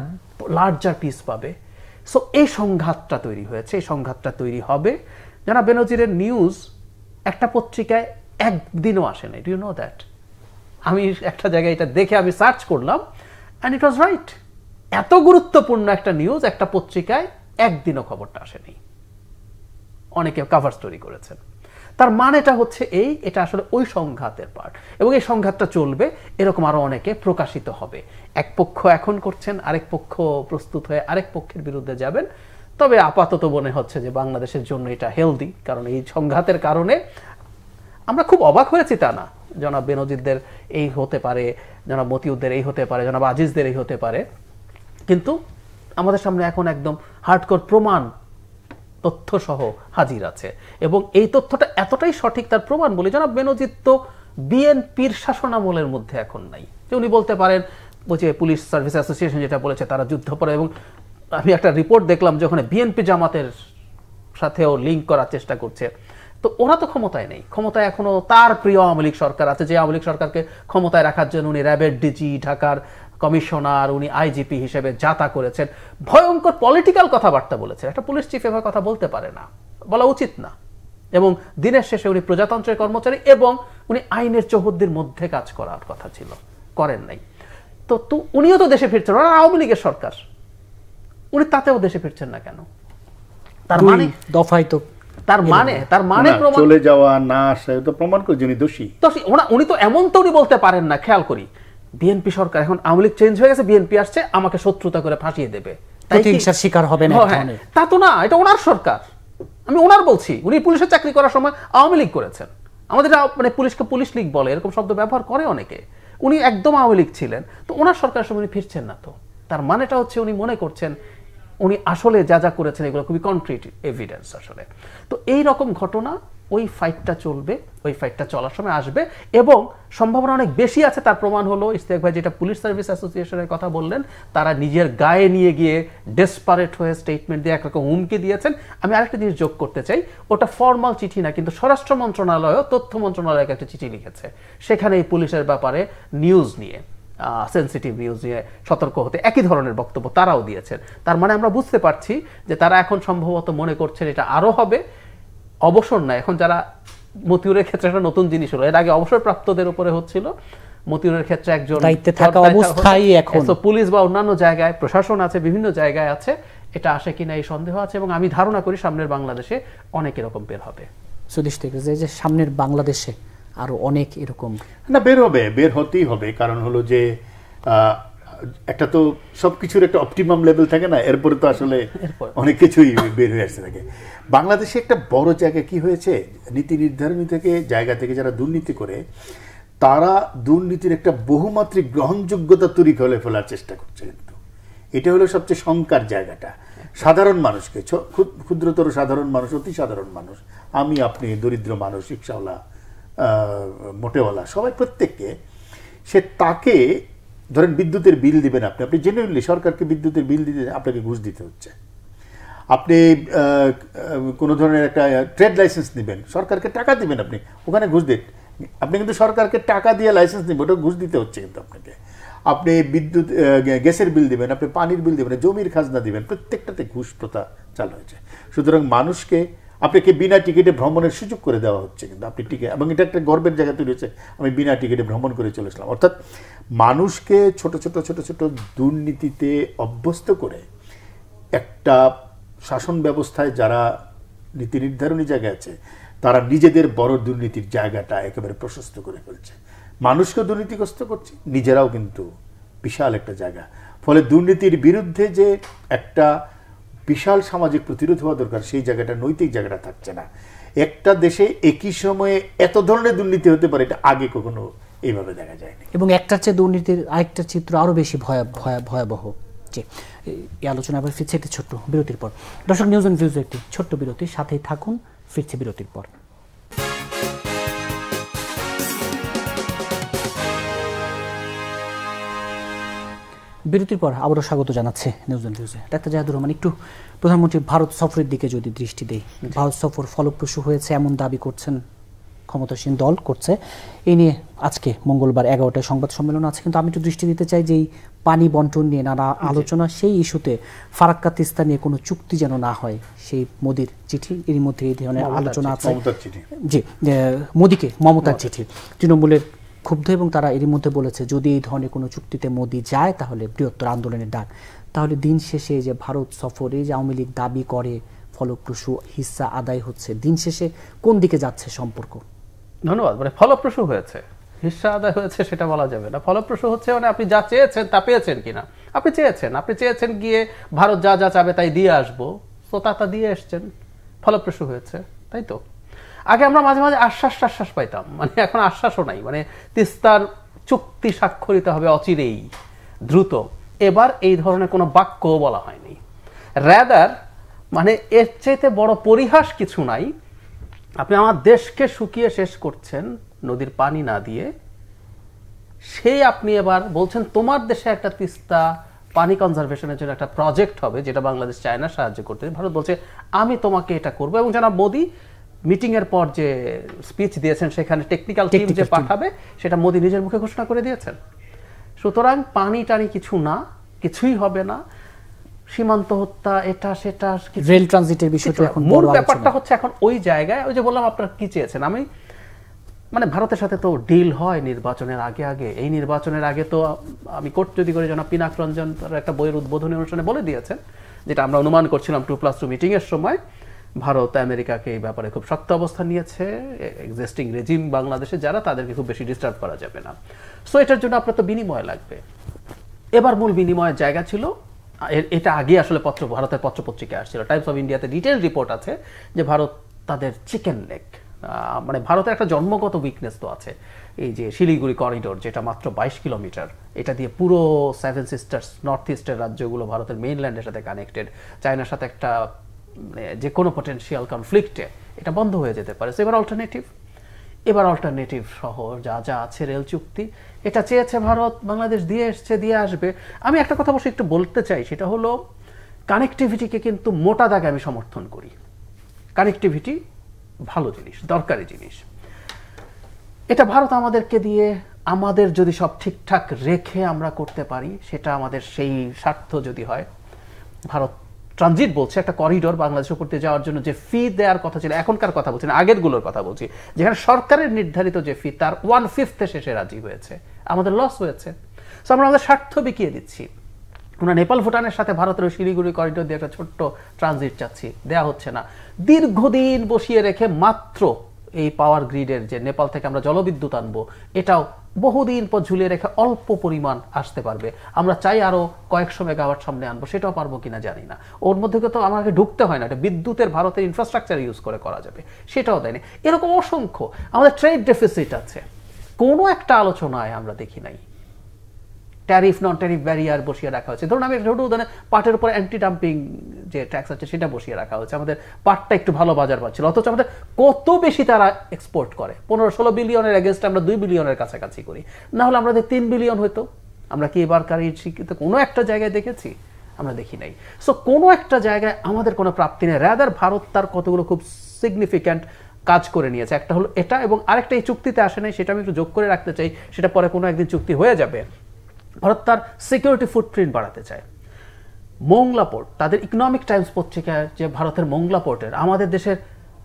লার্জার পিস পাবে। সো এই সংঘাতটা তৈরি হয়েছে, এই সংঘাতটা তৈরি হবে। জানা বেনজিরের নিউজ একটা পত্রিকায় একদিনও আসে নাই, ডু ইউ নো দ্যাট? আমি একটা জায়গায় এটা দেখে আমি সার্চ করলাম, অ্যান্ড ইট ওয়াজ রাইট। এত গুরুত্বপূর্ণ একটা নিউজ একটা পত্রিকায় একদিনও খবরটা আসেনি, অনেকে কভার স্টোরি করেছেন। তার মানেটা হচ্ছে এটা আসলে ওই সংঘাতের পার্ট, এবং এই সংঘাতটা চলবে, এরকম আরো অনেকে প্রকাশিত হবে। এক পক্ষ এখন করছেন, আরেক পক্ষ প্রস্তুত হয়ে আরেক পক্ষের বিরুদ্ধে যাবেন। তবে আপাতত মনে হচ্ছে যে বাংলাদেশের জন্য এটা হেলদি, কারণ এই সংঘাতের কারণে আমরা খুব অবাক হয়েছি তা না। জনাব বেনজিরদের এই হতে পারে, জনাব মতিউরদের এই হতে পারে, জনাব আজিজদের এই হতে পারে, কিন্তু আমাদের সামনে এখন একদম হার্ডকোর প্রমাণ তথ্য সহ হাজির আছে, এবং এই তথ্যটা এতটাই সঠিক, তার প্রমাণ বলি, জনাব বেনজির তো বিএনপির শাসনামলের মধ্যে এখন নাই, যে উনি বলতে পারেন যে পুলিশ সার্ভিস অ্যাসোসিয়েশন যেটা বলেছে তারা যুদ্ধাপরাধ, এবং আমি একটা রিপোর্ট দেখলাম যে ওখানে বিএনপি জামাতের সাথেও লিঙ্ক করার চেষ্টা করছে। তো ওরা তো ক্ষমতায় নেই, ক্ষমতায় এখনো তার প্রিয় আওয়ামী লীগ সরকার আছে, যে আওয়ামী লীগ সরকারকে ক্ষমতায় রাখার জন্য উনি র্যাবের ডিজি, ঢাকার কমিশনার, উনি আইজিপি হিসেবে যাতা করেছেন, ভয়ঙ্কর পলিটিক্যাল কথাবার্তা বলেছেন। একটা পুলিশ চিফ এভাবে কথা বলতে পারে না, বলা উচিত না। এবং দিনের শেষে উনি প্রজাতন্ত্রের কর্মচারী, এবং উনি আইনের চৌহদ্দির মধ্যে কাজ করার কথা ছিল, করেন নাই। তো উনিও তো দেশে ফিরছেন, ওরা আওয়ামী লীগের সরকার, উনি তাতেও দেশে ফিরছেন না কেন? তার মানে দফায় তো তার মানে চলে যাওয়া না আসা তো প্রমাণ করে যিনি দোষী। উনি তো এমন তো উনি বলতে পারেন না, খেয়াল করি বিএনপি সরকার এখন আওয়ামী লীগ চেঞ্জ হয়ে গেছে, বিএনপি আসছে, আমাকে শত্রুতা করে ফাঁসিয়ে দেবে, প্রতিহিংসার শিকার হবে না। তা তো না, এটা ওনার সরকার, আমি ওনার বলছি। উনি পুলিশের চাকরি করার সময় আওয়ামী লীগ করেছেন, আমাদের মানে পুলিশকে পুলিশ লীগ বলে, এরকম শব্দ ব্যবহার করে অনেকে। উনি একদম আওয়ামী লীগ ছিলেন, তো ওনার সরকারের সময় উনি ফিরছেন না। তো তার মানেটা হচ্ছে উনি মনে করছেন উনি আসলে যা যা করেছেন এগুলো খুবই কনক্রিট এভিডেন্স আসলে। তো এই রকম ঘটনা ওই ফাইটটা চলবে, ওই ফাইটটা চলার সময় আসবে এবং সম্ভাবনা অনেক বেশি আছে। তার প্রমাণ হলো ইশতিয়াক ভাই যেটা পুলিশ সার্ভিস অ্যাসোসিয়েশনের কথা বললেন, তারা নিজের গায়ে নিয়ে গিয়ে ডেসপারেট হয়ে স্টেটমেন্ট দিয়ে একরকম হুমকি দিয়েছেন। আমি আরেকটা জিনিস যোগ করতে চাই, ওটা ফর্মাল চিঠি না, কিন্তু স্বরাষ্ট্র মন্ত্রণালয়ও তথ্য মন্ত্রণালয়কে একটা চিঠি লিখেছে, সেখানে এই পুলিশের ব্যাপারে নিউজ নিয়ে, সেন্সিটিভ নিউজ নিয়ে সতর্ক হতে একই ধরনের বক্তব্য তারাও দিয়েছেন। তার মানে আমরা বুঝতে পারছি যে তারা এখন সম্ভবত মনে করছেন এটা আরও হবে। অবসর না, এখন যারা মতিউরের ক্ষেত্রে একটা নতুন জিনিস হলো, এর আগে অবসরপ্রাপ্তদের উপরে হচ্ছিল, মতিউরের ক্ষেত্রে একজন দায়িত্বে থাকা অবস্থায় এখন পুলিশ বা অন্যান্য জায়গায় প্রশাসন আছে, বিভিন্ন জায়গায় আছে, এটা আসে কিনা এই সন্দেহ আছে এবং আমি ধারণা করি সামনের বাংলাদেশে অনেক এরকম বের হবে। সুদেশ থেকে যে সামনের বাংলাদেশে আরো অনেক এরকম না বের হবে, বের হতেই হবে। কারণ হলো যে একটা তো সবকিছুর একটা অপটিমাম লেভেল থাকে না, এরপরে তো আসলে অনেক কিছুই বের হয়ে আসতে থাকে। বাংলাদেশে একটা বড় জায়গা কি হয়েছে, নীতি নির্ধারণী থেকে জায়গা থেকে যারা দুর্নীতি করে তারা দুর্নীতির একটা বহুমাত্রিক গ্রহণযোগ্যতা তৈরি করে ফেলার চেষ্টা করছে। কিন্তু এটা হলো সবচেয়ে শঙ্কার জায়গাটা। সাধারণ মানুষকে, ক্ষুদ্রতর সাধারণ মানুষ, অতি সাধারণ মানুষ, আমি আপনি, দরিদ্র মানুষ, রিক্সাওয়ালা, মোটেওয়ালা, সবাই প্রত্যেককে, সে তাকে ধরেন বিদ্যুতের বিল দিবেন আপনি, আপনি জেনুইনলি সরকারকে বিদ্যুতের বিল দিতে আপনাকে ঘুষ দিতে হচ্ছে। আপনি কোনো ধরনের একটা ট্রেড লাইসেন্স নেবেন, সরকারকে টাকা দিবেন, আপনি ওখানে ঘুষ দিন, আপনি কিন্তু সরকারকে টাকা দিয়ে লাইসেন্স নেবেন, ওটা ঘুষ দিতে হচ্ছে কিন্তু আপনাকে। আপনি বিদ্যুৎ গ্যাসের বিল দিবেন, আপনি পানির বিল দিবেন, জমির খাজনা দিবেন, প্রত্যেকটাতে ঘুষ প্রথা চালু হয়েছে। সুতরাং মানুষকে আপনাকে বিনা টিকিটে ভ্রমণের সুযোগ করে দেওয়া হচ্ছে, কিন্তু আপনি টিকিট, এবং এটা একটা গর্বের জায়গা তৈরি হচ্ছে, আমি বিনা টিকিটে ভ্রমণ করে চলে আসলাম। অর্থাৎ মানুষকে ছোট ছোট ছোট ছোট দুর্নীতিতে অভ্যস্ত করে একটা শাসন ব্যবস্থায় যারা নীতি নির্ধারণী জায়গায় আছে তারা নিজেদের বড় দুর্নীতির জায়গাটা একেবারে প্রশস্ত করে ফেলছে, মানুষকেও দুর্নীতিগ্রস্ত করছে, নিজেরাও কিন্তু বিশাল একটা জায়গা। ফলে দুর্নীতির বিরুদ্ধে যে একটা বিশাল সামাজিক প্রতিরোধ হওয়া দরকার, সেই জায়গাটা, নৈতিক জায়গাটা থাকছে না। একটা দেশে একই সময়ে এত ধরনের দুর্নীতি হতে পারে, এটা আগে কখনো এইভাবে দেখা যায়নি। এবং একটার চেয়ে দুর্নীতির আরেকটা চিত্র আরো বেশি ভয়াবহ। জি, এই আলোচনা আবার ফিরছে একটি ছোট্ট বিরতির পর। দর্শক, নিউজ অ্যান্ড ভিউজ একটি ছোট্ট বিরতি, সাথেই থাকুন, ফিরছে বিরতির পর। বিরতির পর আবারও স্বাগত জানাচ্ছে নিউজ অ্যান্ড ভিউজে। ডাক্তার জাহিদুর রহমান, একটু প্রধানমন্ত্রী ভারত সফরের দিকে যদি দৃষ্টি দেই, ভারত সফর ফলপ্রসূ হয়েছে এমন দাবি করছেন ক্ষমতাসীন দল করছে। এই নিয়ে আজকে মঙ্গলবার 11টায় সংবাদ সম্মেলন আছে, কিন্তু আমি একটু দৃষ্টি দিতে চাই যে এই পানি বন্টন নিয়ে নানা আলোচনা, সেই ইস্যুতে ফারাক্কা তিস্তা নিয়ে কোনো চুক্তি যেন না হয়, সেই মোদির চিঠি, এর মধ্যে এই ধরনের আলোচনা আছে। জি, মোদিকে মমতার চিঠি, তৃণমূলের ক্ষুব্ধ এবং তারা এর মধ্যে বলেছে যদি এই ধরনের কোনো চুক্তিতে মোদি যায় তাহলে বৃহত্তর আন্দোলনের ডাক। তাহলে দিন শেষে যে ভারত সফরে যে আওয়ামী লীগ দাবি করে ফলপ্রসূ হিস্সা আদায় হচ্ছে, দিন শেষে কোন দিকে যাচ্ছে সম্পর্ক? ধন্যবাদ। মানে ফলপ্রসূ হয়েছে, হিস্সা আদায় হয়েছে সেটা বলা যাবে না। ফলপ্রসূ হচ্ছে মানে আপনি যা চেয়েছেন তা পেয়েছেন কিনা। আপনি চেয়েছেন গিয়ে ভারত যা যা চাবে তাই দিয়ে আসবো, তো তা দিয়ে এসছেন, ফলপ্রসূ হয়েছে, তাই তো। আগে আমরা মাঝে মাঝে আশ্বাস পাইতাম, মানে এখন আশ্বাসও নাই। মানে তিস্তার চুক্তি স্বাক্ষরিত হবে অচিরেই, দ্রুত। এবার এই ধরনের কোনো বাক্যও বলা হয়নি। রাদার মানে এর চাইতে বড় পরিহাস কিছু নাই। আপনি আমার দেশকে শুকিয়ে শেষ করছেন নদীর পানি না দিয়ে, সেই আপনি এবার বলছেন তোমার দেশে একটা তিস্তা পানি কনজারভেশনের জন্য একটা প্রজেক্ট হবে যেটা বাংলাদেশ চায় না সাহায্য করতে। ভারত বলছে আমি তোমাকে এটা করবো, এবং জনাব মোদি মিটিং এর পর যে স্পিচ দিয়েছেন সেখানে টেকনিক্যাল টিম যে পাঠাবে সেটা মোদি নিজের মুখে ঘোষণা করে দিয়েছেন। সুতরাং পানি টানি কিছু না, কিছুই হবে না। সীমান্ত হত্যা, এটা সেটা, রেল ট্রানজিটের বিষয়টা এখন মূল ব্যাপারটা হচ্ছে এখন ওই জায়গায়, ওই যে বললাম আপনারা কি চেয়েছেন। আমি মানে ভারতের সাথে তো ডিল হয় নির্বাচনের আগে। এই নির্বাচনের আগে তো আমি কোর্ট যদি করে জনাব পিনাক রঞ্জন একটা বইয়ের উদ্বোধনী অনুষ্ঠানে বলে দিয়েছেন, যেটা আমরা অনুমান করছিলাম 2+2 মিটিং এর সময়, ভারত আমেরিকাকে এই ব্যাপারে খুব শক্ত অবস্থান নিয়েছে। এক্সিস্টিং রেজিম বাংলাদেশে যারা, তাদেরকে খুব বেশি ডিস্টার্ব করা যাবে না। সো এটার জন্য আপনার তো বিনিময় লাগবে। এবার মূল বিনিময়ের জায়গা ছিল, এটা আগে আসলে ভারতের পত্রপত্রিকায় আসছিল, টাইমস অফ ইন্ডিয়াতে ডিটেইল রিপোর্ট আছে যে ভারত তাদের চিকেন লেগ মানে ভারতের একটা জন্মগত উইকনেস তো আছে, এই যে শিলিগুড়ি করিডোর যেটা মাত্র 22 কিলোমিটার, এটা দিয়ে পুরো 7 সিস্টার্স নর্থ ইস্টের রাজ্যগুলো ভারতের মেইনল্যান্ডের সাথে কানেক্টেড, চায়নার সাথে একটা মানে যে কোনো পটেনশিয়াল কনফ্লিক্টে এটা বন্ধ হয়ে যেতে পারে। এবার অল্টারনেটিভ সহ যা যা আছে রেল চুক্তি, এটা চেয়েছে ভারত, বাংলাদেশ দিয়ে এসছে, দিয়ে আসবে। আমি একটা কথা অবশ্যই একটু বলতে চাই, সেটা হলো কানেক্টিভিটিকে কিন্তু মোটা দাগে আমি সমর্থন করি। কানেক্টিভিটি ভালো জিনিস, দরকারি জিনিস। এটা ভারত আমাদেরকে দিয়ে, আমাদের যদি সব ঠিকঠাক রেখে আমরা করতে পারি, সেটা আমাদের সেই স্বার্থ যদি হয়। ভারত ট্রানজিট বলছে, একটা করিডোর বাংলাদেশের উপর দিয়ে যাওয়ার জন্য যে ফি দেওয়ার কথা ছিল, এখনকার কথা বলছি না, আগেরগুলোর কথা বলছি, যেখানে সরকারের নির্ধারিত যে ফি তার 1/5 শেষে রাজি হয়েছে, আমাদের লস হয়েছে। সো আমরা আমাদের স্বার্থ বিকিয়ে দিচ্ছি। আমরা নেপাল ভুটানের সাথে ভারতের শিলিগুড়ি করিডোর দিয়ে একটা ছোট্ট ট্রানজিট চাচ্ছি, দেয়া হচ্ছে না। দীর্ঘদিন বসিয়ে রেখে মাত্র এই পাওয়ার গ্রিডের যে নেপাল থেকে আমরা জলবিদ্যুৎ আনবো, এটাও বহুদিন পর ঝুলিয়ে রেখে অল্প পরিমাণ আসতে পারবে। আমরা চাই আরো কয়েকশো মেগাওয়াট সামনে আনবো, সেটাও পারবো কিনা জানি না। ওর মধ্যে তো আমাকে ঢুকতে হয় না, এটা বিদ্যুতের ভারতের ইনফ্রাস্ট্রাকচার ইউজ করে করা যাবে, সেটাও দেয়নি। এরকম অসংখ্য আমাদের ট্রেড ডেফিসিট আছে, কোনো একটা আলোচনায় আমরা দেখি নাই। ট্যারিফ নন ট্যারিফ ব্যারিয়ার বসিয়ে রাখা হয়েছে। ধরুন আমি একটা ছোট উদাহরণে পাটের উপর অ্যান্টি ডাম্পিং যে ট্যাক্স আছে সেটা বসিয়ে রাখা হয়েছে। আমাদের পাটটা একটু ভালো বাজার পাচ্ছিল, অথচ আমাদের কত বেশি তারা এক্সপোর্ট করে। 15-16 বিলিয়নের এগেনস্ট আমরা 2 বিলিয়নের কাছাকাছি করি, না হলে আমাদের 3 বিলিয়ন হইতো। আমরা কি এবারকার এই শিক্ষিত কোনো একটা জায়গায় দেখেছি? আমরা দেখি নাই। সো কোনো একটা জায়গায় আমাদের কোনো প্রাপ্তি নেই। রাদার ভারত তার কতগুলো খুব সিগনিফিক্যান্ট কাজ করে নিয়েছে। একটা হলো এটা, এবং আরেকটা এই চুক্তিতে আসে নাই, সেটা আমি একটু যোগ করে রাখতে চাই, সেটা পরে কোনো একদিন চুক্তি হয়ে যাবে। ভারত তার সিকিউরিটি ফুটপ্রিন্ট বাড়াতে চায়। মোংলা পোর্ট, তাদের ইকোনমিক টাইমস পত্রিকায় যে ভারতের মোংলা পোর্টের, আমাদের দেশের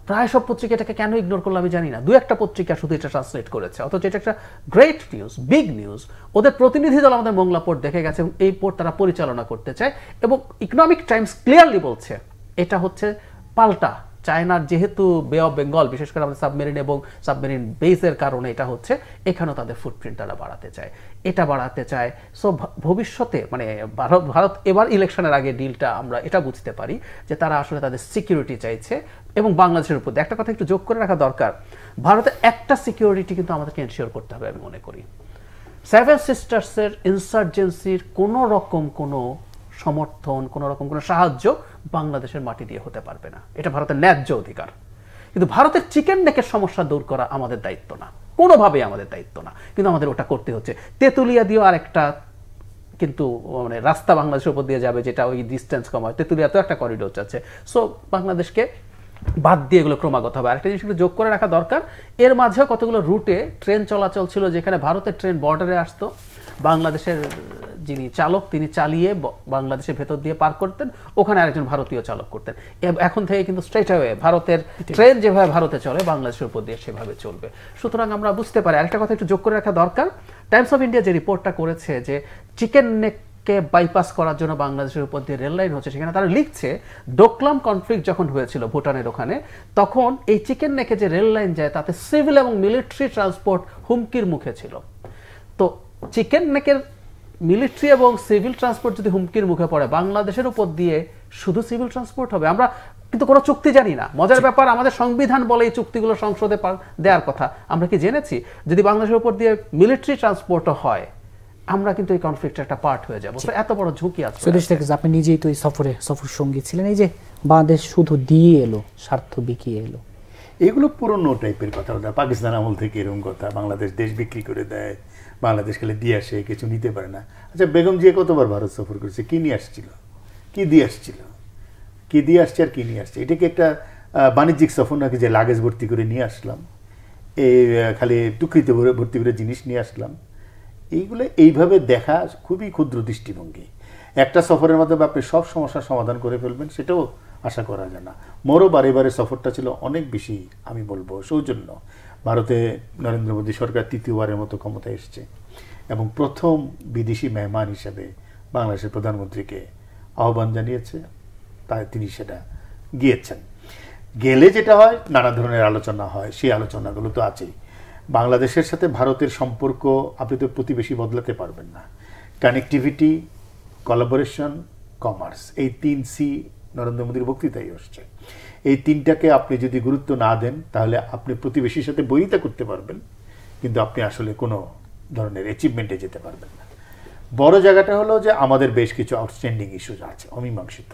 প্রায় সব পত্রিকা এটাকে কেন ইগনোর করলো আমি জানি না, 2-1টা পত্রিকা শুধু এটা ট্রান্সলেট করেছে, অথচ এটা একটা গ্রেট নিউজ, বিগ নিউজ। ওদের প্রতিনিধি দল আমাদের মোংলা পোর্ট দেখে গেছে এবং এই পোর্ট তারা পরিচালনা করতে চায়। এবং ইকোনমিক টাইমস ক্লিয়ারলি বলছে এটা হচ্ছে পাল্টা চায়নার, যেহেতু বে অফ বেঙ্গল বিশেষ করে আমাদের সাবমেরিন এবং সাবমেরিন বেসের কারণে এটা হচ্ছে, এখানেও তাদের ফুটপ্রিন্ট তারা বাড়াতে চায়, এটা বাড়াতে চায়। সো ভবিষ্যতে মানে ভারত এবার ইলেকশনের আগে ডিলটা আমরা এটা বুঝতে পারি যে তারা আসলে তাদের সিকিউরিটি চাইছে। এবং বাংলাদেশের উপর একটা কথা একটু যোগ করে রাখা দরকার, ভারতের একটা সিকিউরিটি কিন্তু আমাদেরকে এনশিওর করতে হবে আমি মনে করি। 7 সিস্টার্সের ইনসার্জেন্সির কোনো রকম কোনো সমর্থন, কোনো রকম কোনো সাহায্য বাংলাদেশের মাটি দিয়ে হতে পারবে না, এটা ভারতের ন্যায্য অধিকার। কিন্তু ভারতের চিকেন নেকের সমস্যা দূর করা আমাদের দায়িত্ব না, কোনোভাবেই আমাদের দায়িত্ব না, কিন্তু আমাদের ওটা করতে হচ্ছে। তেঁতুলিয়া দিয়েও আরেকটা কিন্তু মানে রাস্তা বাংলাদেশের উপর দিয়ে যাবে, যেটা ওই ডিস্টেন্স কম হয়। তেঁতুলিয়াতেও একটা করিডোর আছে। সো বাংলাদেশকে বাদ দিয়ে এগুলো ক্রমাগত হবে। আরেকটা জিনিস যোগ করে রাখা দরকার, এর মাঝেও কতগুলো রুটে ট্রেন চলাচল ছিল যেখানে ভারতের ট্রেন বর্ডারে আসতো, বাংলাদেশের যিনি চালক তিনি চালিয়ে বাংলাদেশের ভেতর দিয়ে পার করতেন, ওখানে আরেকজন ভারতীয় চালক করতেন। এখন থেকে কিন্তু স্ট্রেট ওয়ে ভারতের ট্রেন যেভাবে ভারতে চলে বাংলাদেশের উপর দিয়ে সেভাবে চলবে। সুতরাং আমরা বুঝতে পারি। আরেকটা কথা একটু যোগ করে রাখা দরকার, টাইমস অফ ইন্ডিয়া যে রিপোর্টটা করেছে যে চিকেন নেককে বাইপাস করার জন্য বাংলাদেশের উপর দিয়ে রেল লাইন হচ্ছে, সেখানে তারা লিখছে ডোকলাম কনফ্লিক্ট যখন হয়েছিল ভুটানের ওখানে, তখন এই চিকেন নেকে যে রেল লাইন যায় তাতে সিভিল এবং মিলিটারি ট্রান্সপোর্ট হুমকির মুখে ছিল। তো চিকেন নেকের মিলিটারি এবং সিভিল ট্রান্সপোর্ট যদি হুমকির মুখে পড়ে, বাংলাদেশের উপর দিয়ে শুধু সিভিল ট্রান্সপোর্ট হবে। আমরা কিন্তু কোনো চুক্তি জানি না। মজার ব্যাপার, আমাদের সংবিধান বলে এই চুক্তিগুলো সংসদে দেওয়ার কথা, আমরা কি জেনেছি? যদি বাংলাদেশের উপর দিয়ে মিলিটারি ট্রান্সপোর্টও হয়, আমরা কিন্তু এই কনফ্লিক্টের একটা পার্ট হয়ে যাবো। এত বড় ঝুঁকি আছে। আপনি নিজেই তো এই সফর সঙ্গী ছিলেন, এই যে বাংলাদেশ শুধু দিয়ে এলো, স্বার্থ বিকিয়ে এলো, এগুলো পুরনো টাইপের কথা। পাকিস্তান আমল থেকে এরকম কথা, বাংলাদেশ দেশ বিক্রি করে দেয়, বাংলাদেশ খালি দিয়ে আসে, কিছু নিতে পারে না। আচ্ছা, বেগম জিয়া কতবার ভারত সফর করেছে, কি নিয়ে আসছিল, কি দিয়ে আসছিল, কি দিয়ে আসছে আর কি নিয়ে আসছে? এটা কি একটা বাণিজ্যিক সফর নাকি যে লাগেজ ভর্তি করে নিয়ে আসলাম, এই খালি টুকরিতে ভর্তি করে জিনিস নিয়ে আসলাম? এইগুলো এইভাবে দেখা খুবই ক্ষুদ্র দৃষ্টিভঙ্গি। একটা সফরের মাধ্যমে আপনি সব সমস্যার সমাধান করে ফেলবেন সেটাও আশা করা যায় না। মোরও বারে বারে সফরটা ছিল অনেক বেশি, আমি বলবো, সৌজন্য। ভারতে নরেন্দ্র মোদী সরকার তৃতীয়বারের মতো ক্ষমতায় এসছে এবং প্রথম বিদেশি মেহমান হিসেবে বাংলাদেশের প্রধানমন্ত্রীকে আহ্বান জানিয়েছে, তাই তিনি সেটা গিয়েছেন। গেলে যেটা হয়, নানা ধরনের আলোচনা হয়, সেই আলোচনাগুলো তো আছেই। বাংলাদেশের সাথে ভারতের সম্পর্ক আপনি তো প্রতিবেশী বদলাতে পারবেন না। কানেক্টিভিটি, কোলাবোরেশন, কমার্স, এই 3 C নরেন্দ্র মোদীর বক্তৃতাই আসছে। এই তিনটাকে আপনি যদি গুরুত্ব না দেন তাহলে আপনি প্রতিবেশীর সাথে বৈরিতা করতে পারবেন, কিন্তু আপনি আসলে কোনো ধরনের অ্যাচিভমেন্টে যেতে পারবেন না। বড় জায়গাটা হলো যে আমাদের বেশ কিছু আউটস্ট্যান্ডিং ইস্যুজ আছে, অমীমাংসিত।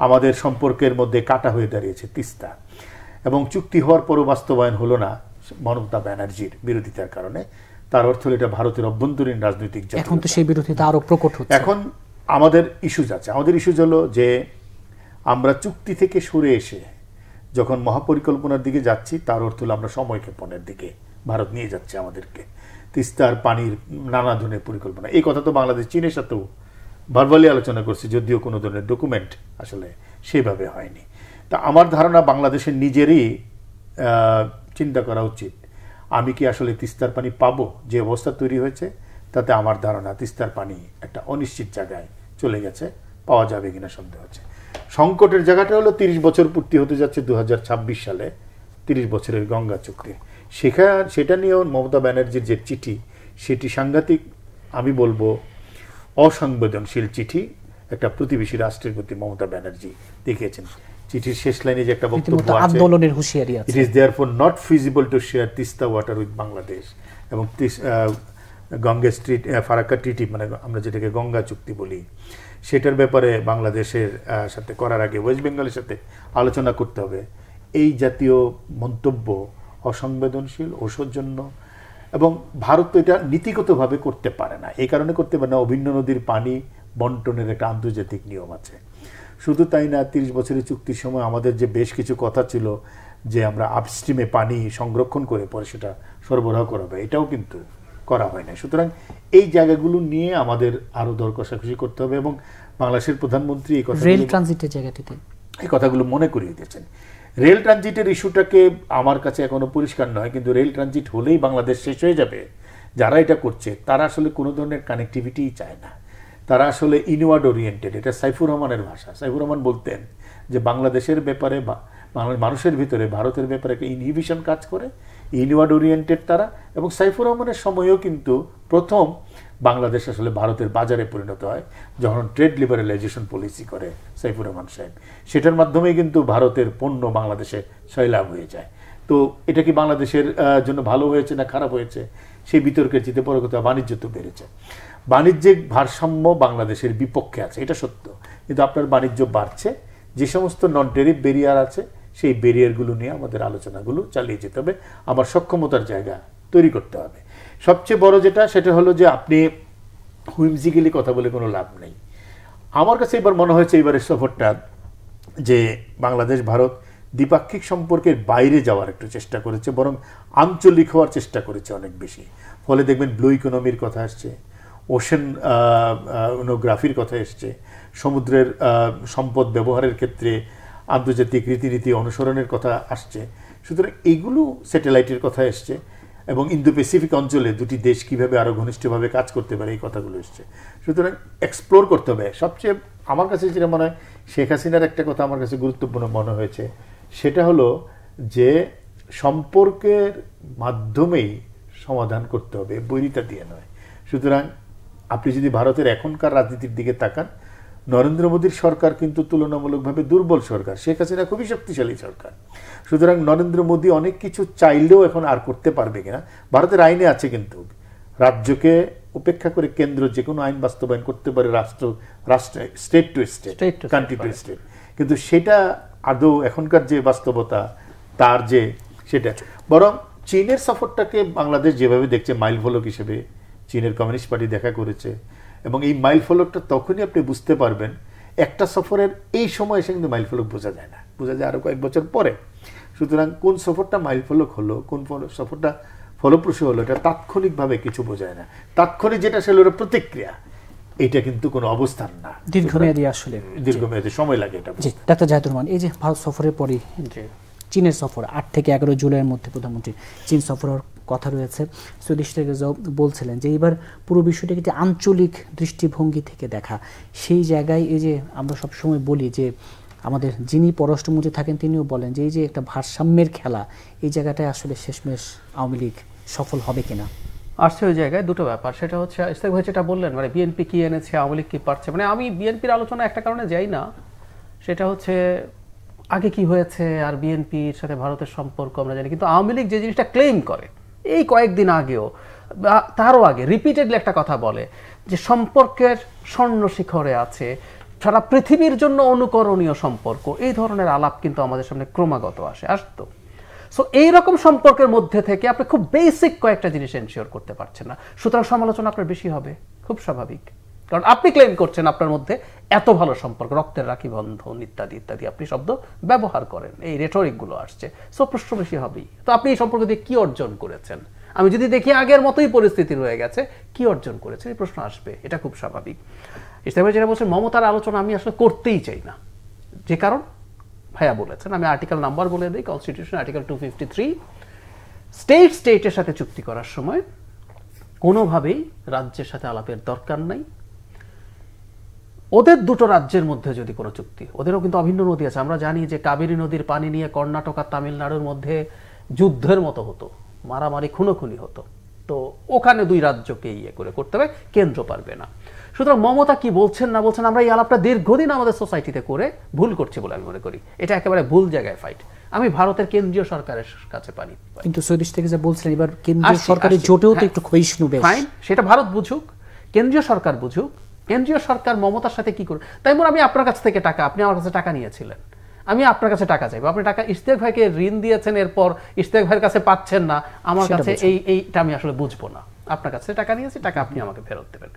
আমাদের সম্পর্কের মধ্যে কাটা হয়ে দাঁড়িয়েছে তিস্তা, এবং চুক্তি হওয়ার পরও বাস্তবায়ন হলো না মমতা ব্যানার্জির বিরোধিতার কারণে। তার অর্থ হলো এটা ভারতের অভ্যন্তরীণ রাজনৈতিক জটিলতা। এখন তো সেই বিরোধিতা আরো প্রকট হচ্ছে। এখন আমাদের ইস্যুজ আছে। আমাদের ইস্যুজ হলো যে আমরা চুক্তি থেকে সরে এসে যখন মহাপরিকল্পনার দিকে যাচ্ছি, তার অর্থ হলো আমরা সময়ক্ষেপণের দিকে ভারত নিয়ে যাচ্ছে আমাদেরকে। তিস্তার পানির নানা ধরনের পরিকল্পনা, এই কথা তো বাংলাদেশ চীনের সাথেও ভার্বালি আলোচনা করছে, যদিও কোনো ধরনের ডকুমেন্ট আসলে সেভাবে হয়নি। তা আমার ধারণা বাংলাদেশের নিজেরই চিন্তা করা উচিত, আমি কি আসলে তিস্তার পানি পাবো? যে অবস্থা তৈরি হয়েছে তাতে আমার ধারণা তিস্তার পানি একটা অনিশ্চিত জায়গায় চলে গেছে, পাওয়া যাবে কিনা সন্দেহ হচ্ছে। সংকটের জায়গাটা হলো 30 বছর পূর্তি হতে যাচ্ছে 2026 সালে, 30 বছরের গঙ্গা চুক্তি। সেটা নিয়েও মমতা ব্যানার্জির যে চিঠি, সেটি সাংঘাতিক, আমি বলবো অসংবেদনশীল চিঠি একটা প্রতিবেশী রাষ্ট্রের প্রতি মমতা ব্যানার্জি দেখিয়েছেন। চিঠির শেষ লাইনে যে একটা বক্তব্য আছে, আন্দোলনের হুঁশিয়ারি আছে, it is therefore not feasible to share Teesta water with Bangladesh, এবং গঙ্গা ফারাক্কা ট্রিটি, মানে আমরা যেটাকে গঙ্গা চুক্তি বলি, সেটার ব্যাপারে বাংলাদেশের সাথে করার আগে ওয়েস্ট বেঙ্গলের সাথে আলোচনা করতে হবে। এই জাতীয় মন্তব্য অসংবেদনশীল, অসৌজন্য, এবং ভারত তো এটা নীতিগতভাবে করতে পারে না। এই কারণে করতে পারে না, অভিন্ন নদীর পানি বন্টনের একটা আন্তর্জাতিক নিয়ম আছে। শুধু তাই না, 30 বছরের চুক্তির সময় আমাদের যে বেশ কিছু কথা ছিল যে আমরা আপস্ট্রিমে পানি সংরক্ষণ করে পরে সেটা সরবরাহ করা হবে, এটাও কিন্তু করা হয় না। সুতরাং এই জায়গাগুলো নিয়ে আমাদের আরো দর কষাকষি করতে হবে, এবং বাংলাদেশের প্রধানমন্ত্রী এই কথা রেল ট্রানজিটের জায়গাটিতে এই কথাগুলো মনে করিয়ে দিয়েছেন। রেল ট্রানজিটের ইস্যুটাকে আমার কাছে এখনো পরিষ্কার নয়, কিন্তু রেল ট্রানজিট হলেই বাংলাদেশ শেষ হয়ে যাবে। যারা এটা করছে তারা আসলে কোনো ধরনের কানেক্টিভিটিই চায় না, তারা আসলে ইনওয়ার্ড ওরিয়েন্টেড। এটা সাইফুর রহমানের ভাষা। সাইফুর রহমান বলতেন যে বাংলাদেশের ব্যাপারে মানুষের ভিতরে ভারতের ব্যাপারে একটা ইনহিবিশন কাজ করে, ইনওয়ার্ড ওরিয়েন্টেড তারা। এবং সাইফুর রহমানের সময়েও কিন্তু প্রথম বাংলাদেশ আসলে ভারতের বাজারে পরিণত হয় যখন ট্রেড লিবারালাইজেশন পলিসি করে সাইফুর রহমান সাহেব। সেটার মাধ্যমে কিন্তু ভারতের পণ্য বাংলাদেশে সয়লাভ হয়ে যায়। তো এটা কি বাংলাদেশের জন্য ভালো হয়েছে না খারাপ হয়েছে, সেই বিতর্কের জিতে বড় কথা বাণিজ্য তো বেড়েছে। বাণিজ্যিক ভারসাম্য বাংলাদেশের বিপক্ষে আছে, এটা সত্য, কিন্তু আপনার বাণিজ্য বাড়ছে। যে সমস্ত নন টেরিফ ব্যারিয়ার আছে সেই ব্যারিয়ারগুলো নিয়ে আমাদের আলোচনাগুলো চালিয়ে যেতে হবে, আমার সক্ষমতার জায়গা তৈরি করতে হবে। সবচেয়ে বড় যেটা, সেটা হলো যে আপনি হুইমজিক্যালি কথা বলে কোনো লাভ নেই। আমার কাছে এবার মনে হয়েছে এবারের সফরটা যে বাংলাদেশ ভারত দ্বিপাক্ষিক সম্পর্কের বাইরে যাওয়ার একটু চেষ্টা করেছে, বরং আঞ্চলিক হওয়ার চেষ্টা করেছে অনেক বেশি। ফলে দেখবেন ব্লু ইকোনমির কথা আসছে, ওশেন ওনোগ্রাফির কথা এসছে, সমুদ্রের সম্পদ ব্যবহারের ক্ষেত্রে আন্তর্জাতিক রীতিনীতি অনুসরণের কথা আসছে। সুতরাং এইগুলো স্যাটেলাইটের কথা এসছে, এবং ইন্দো প্যাসিফিক অঞ্চলে দুটি দেশ কিভাবে আরো ঘনিষ্ঠভাবে কাজ করতে পারে এই কথাগুলো এসছে। সুতরাং এক্সপ্লোর করতে হবে। সবচেয়ে আমার কাছে যেটা মনে হয়, শেখ হাসিনার একটা কথা আমার কাছে গুরুত্বপূর্ণ মনে হয়েছে, সেটা হলো যে সম্পর্কের মাধ্যমেই সমাধান করতে হবে, বৈরিতা দিয়ে নয়। সুতরাং আপনি যদি ভারতের এখনকার রাজনীতির দিকে তাকান, নরেন্দ্র মোদীর সরকার কিন্তু তুলনামূলকভাবে দুর্বল সরকার, শেখ হাসিনা খুবই শক্তিশালী সরকার। সুতরাং নরেন্দ্র মোদী অনেক কিছু চাইলেও এখন আর করতে পারবে কিনা, ভারতের আইনে আছে, কিন্তু রাজ্যকে উপেক্ষা করে কেন্দ্র যে কোনো আইন বাস্তবায়ন করতে পারে, state to state, country to state. কিন্তু সেটা আদৌ এখনকার যে বাস্তবতা তার যে সেটা, বরং চীনের সফরটাকে বাংলাদেশ যেভাবে দেখছে মাইল ফলক হিসেবে চীনের কমিউনিস্ট পার্টি দেখা করেছে, এবং এই মাইল ফলকটা তখনই আপনি বুঝতে পারবেন। একটা সফরের এই সময় এসে কিন্তু মাইল ফলক বোঝা যায় না, বোঝা যায় আরো কয়েক বছর পরে। সুতরাং কোন সফরটা মাইল ফলক হলো, কোন সফরটা ফলপ্রসূ হলো, এটা তাৎক্ষণিকভাবে কিছু বোঝায় না। তাৎক্ষণিক যেটা সেটা হলো প্রতিক্রিয়া, এটা কিন্তু কোনো অবস্থান না, দীর্ঘমেয়াদী, আসলে দীর্ঘমেয়াদী সময় লাগে এটা। জি, ডাক্তার জাহিদুর রহমান, এই যে ভারত সফরের পরই চীনের সফর 8 থেকে 11 জুলাইয়ের মধ্যে প্রধানমন্ত্রী চীন সফরের কথা রয়েছে। সুদেশ থেকে বলছিলেন যে এইবার পুরো বিষয়টাকে যে আঞ্চলিক দৃষ্টিভঙ্গি থেকে দেখা, সেই জায়গায় এই যে আমরা সবসময় বলি যে আমাদের যিনি পররাষ্ট্রমন্ত্রী থাকেন তিনিও বলেন যে এই যে একটা ভারসাম্যের খেলা, এই জায়গাটায় আসলে শেষমেশ আওয়ামী লীগ সফল হবে কিনা। আসছে ওই জায়গায় দুটো ব্যাপার, সেটা হচ্ছে ইস্তাক ভাই যেটা বললেন, মানে বিএনপি কি এনেছে, আওয়ামী লীগ কি পারছে। মানে আমি বিএনপির আলোচনা একটা কারণে যাই না, সেটা হচ্ছে আগে কি হয়েছে আর বিএনপির সাথে ভারতের সম্পর্ক আমরা জানি, কিন্তু আওয়ামী লীগ যে জিনিসটা ক্লেম করে এই কয়েকদিন আগেও বা তারও আগে রিপিটেডলি একটা কথা বলে যে সম্পর্কের স্বর্ণ শিখরে আছে, সারা পৃথিবীর জন্য অনুকরণীয় সম্পর্ক, এই ধরনের আলাপ কিন্তু আমাদের সামনে ক্রমাগত আসতো। সো এইরকম সম্পর্কের মধ্যে থেকে আপনি খুব বেসিক কয়েকটা জিনিস এনশিওর করতে পারছেন না, সুতরাং সমালোচনা আপনার বেশি হবে, খুব স্বাভাবিক। কারণ আপনি ক্লেম করছেন আপনার মধ্যে এত ভালো সম্পর্ক, রক্তের রাখি বন্ধন ইত্যাদি ইত্যাদি আপনি শব্দ ব্যবহার করেন, এই রেটরিকগুলো আসছে, সো প্রশ্ন বেশি হবেই। তো আপনি এই সম্পর্ক দিয়ে কি অর্জন করেছেন? আমি যদি দেখি আগের মতোই পরিস্থিতি রয়ে গেছে, কি অর্জন করেছেন এই প্রশ্ন আসবে, এটা খুব স্বাভাবিক। ইসলাম যেটা বলছেন মমতার আলোচনা আমি আসলে করতেই চাই না, যে কারণ ভাইয়া বলেছেন, আমি আর্টিকেল নাম্বার বলে দিই, কনস্টিটিউশন আর্টিকেল 253, স্টেটের সাথে চুক্তি করার সময় কোনোভাবেই রাজ্যের সাথে আলাপের দরকার নাই। ওদের দুটো রাজ্যের মধ্যে যদি কোনো চুক্তি, ওদেরও কিন্তু অভিন্ন নদী আছে, আমরা জানি যে কাবেরী নদীর পানি নিয়ে কর্ণাটক আর তামিলনাড়ুর মধ্যে যুদ্ধের মতো হতো, মারামারি খুনোখুনি হতো, তো ওখানে দুই রাজ্যকে করতে হবে, কেন্দ্র পারবে না। সুতরাং মমতা কি বলছেন না বলছেন, আমরা এই আলাপটা দীর্ঘদিন আমাদের সোসাইটিতে করে ভুল করছি বলে আমি মনে করি, এটা একেবারে ভুল জায়গায় ফাইট। আমি ভারতের কেন্দ্রীয় সরকারের কাছে পানি, কিন্তু সৈদেশ থেকে যা বলছেন এবার কেন্দ্রীয় সরকারের জোটেও তো একটু ক্ষয়িষ্ণু বেশ, ফাইন, সেটা ভারত বুঝুক, কেন্দ্রীয় সরকার বুঝুক, কেন্দ্রীয় সরকার মমতার সাথে কি করে। তাই আমি আপনার কাছ থেকে টাকা, আপনি আমার কাছে টাকা নিয়েছিলেন, আমি আপনার কাছে টাকা চাইবো, আপনি টাকা ইশতিয়াক ভাইকে ঋণ দিয়েছেন, এরপর ইশতিয়াক ভাইয়ের কাছে পাচ্ছেন না, আমার কাছে এইটা আমি আসলে বুঝবো না। আপনার কাছে টাকা নিয়েছি, টাকা আপনি আমাকে ফেরত দেবেন,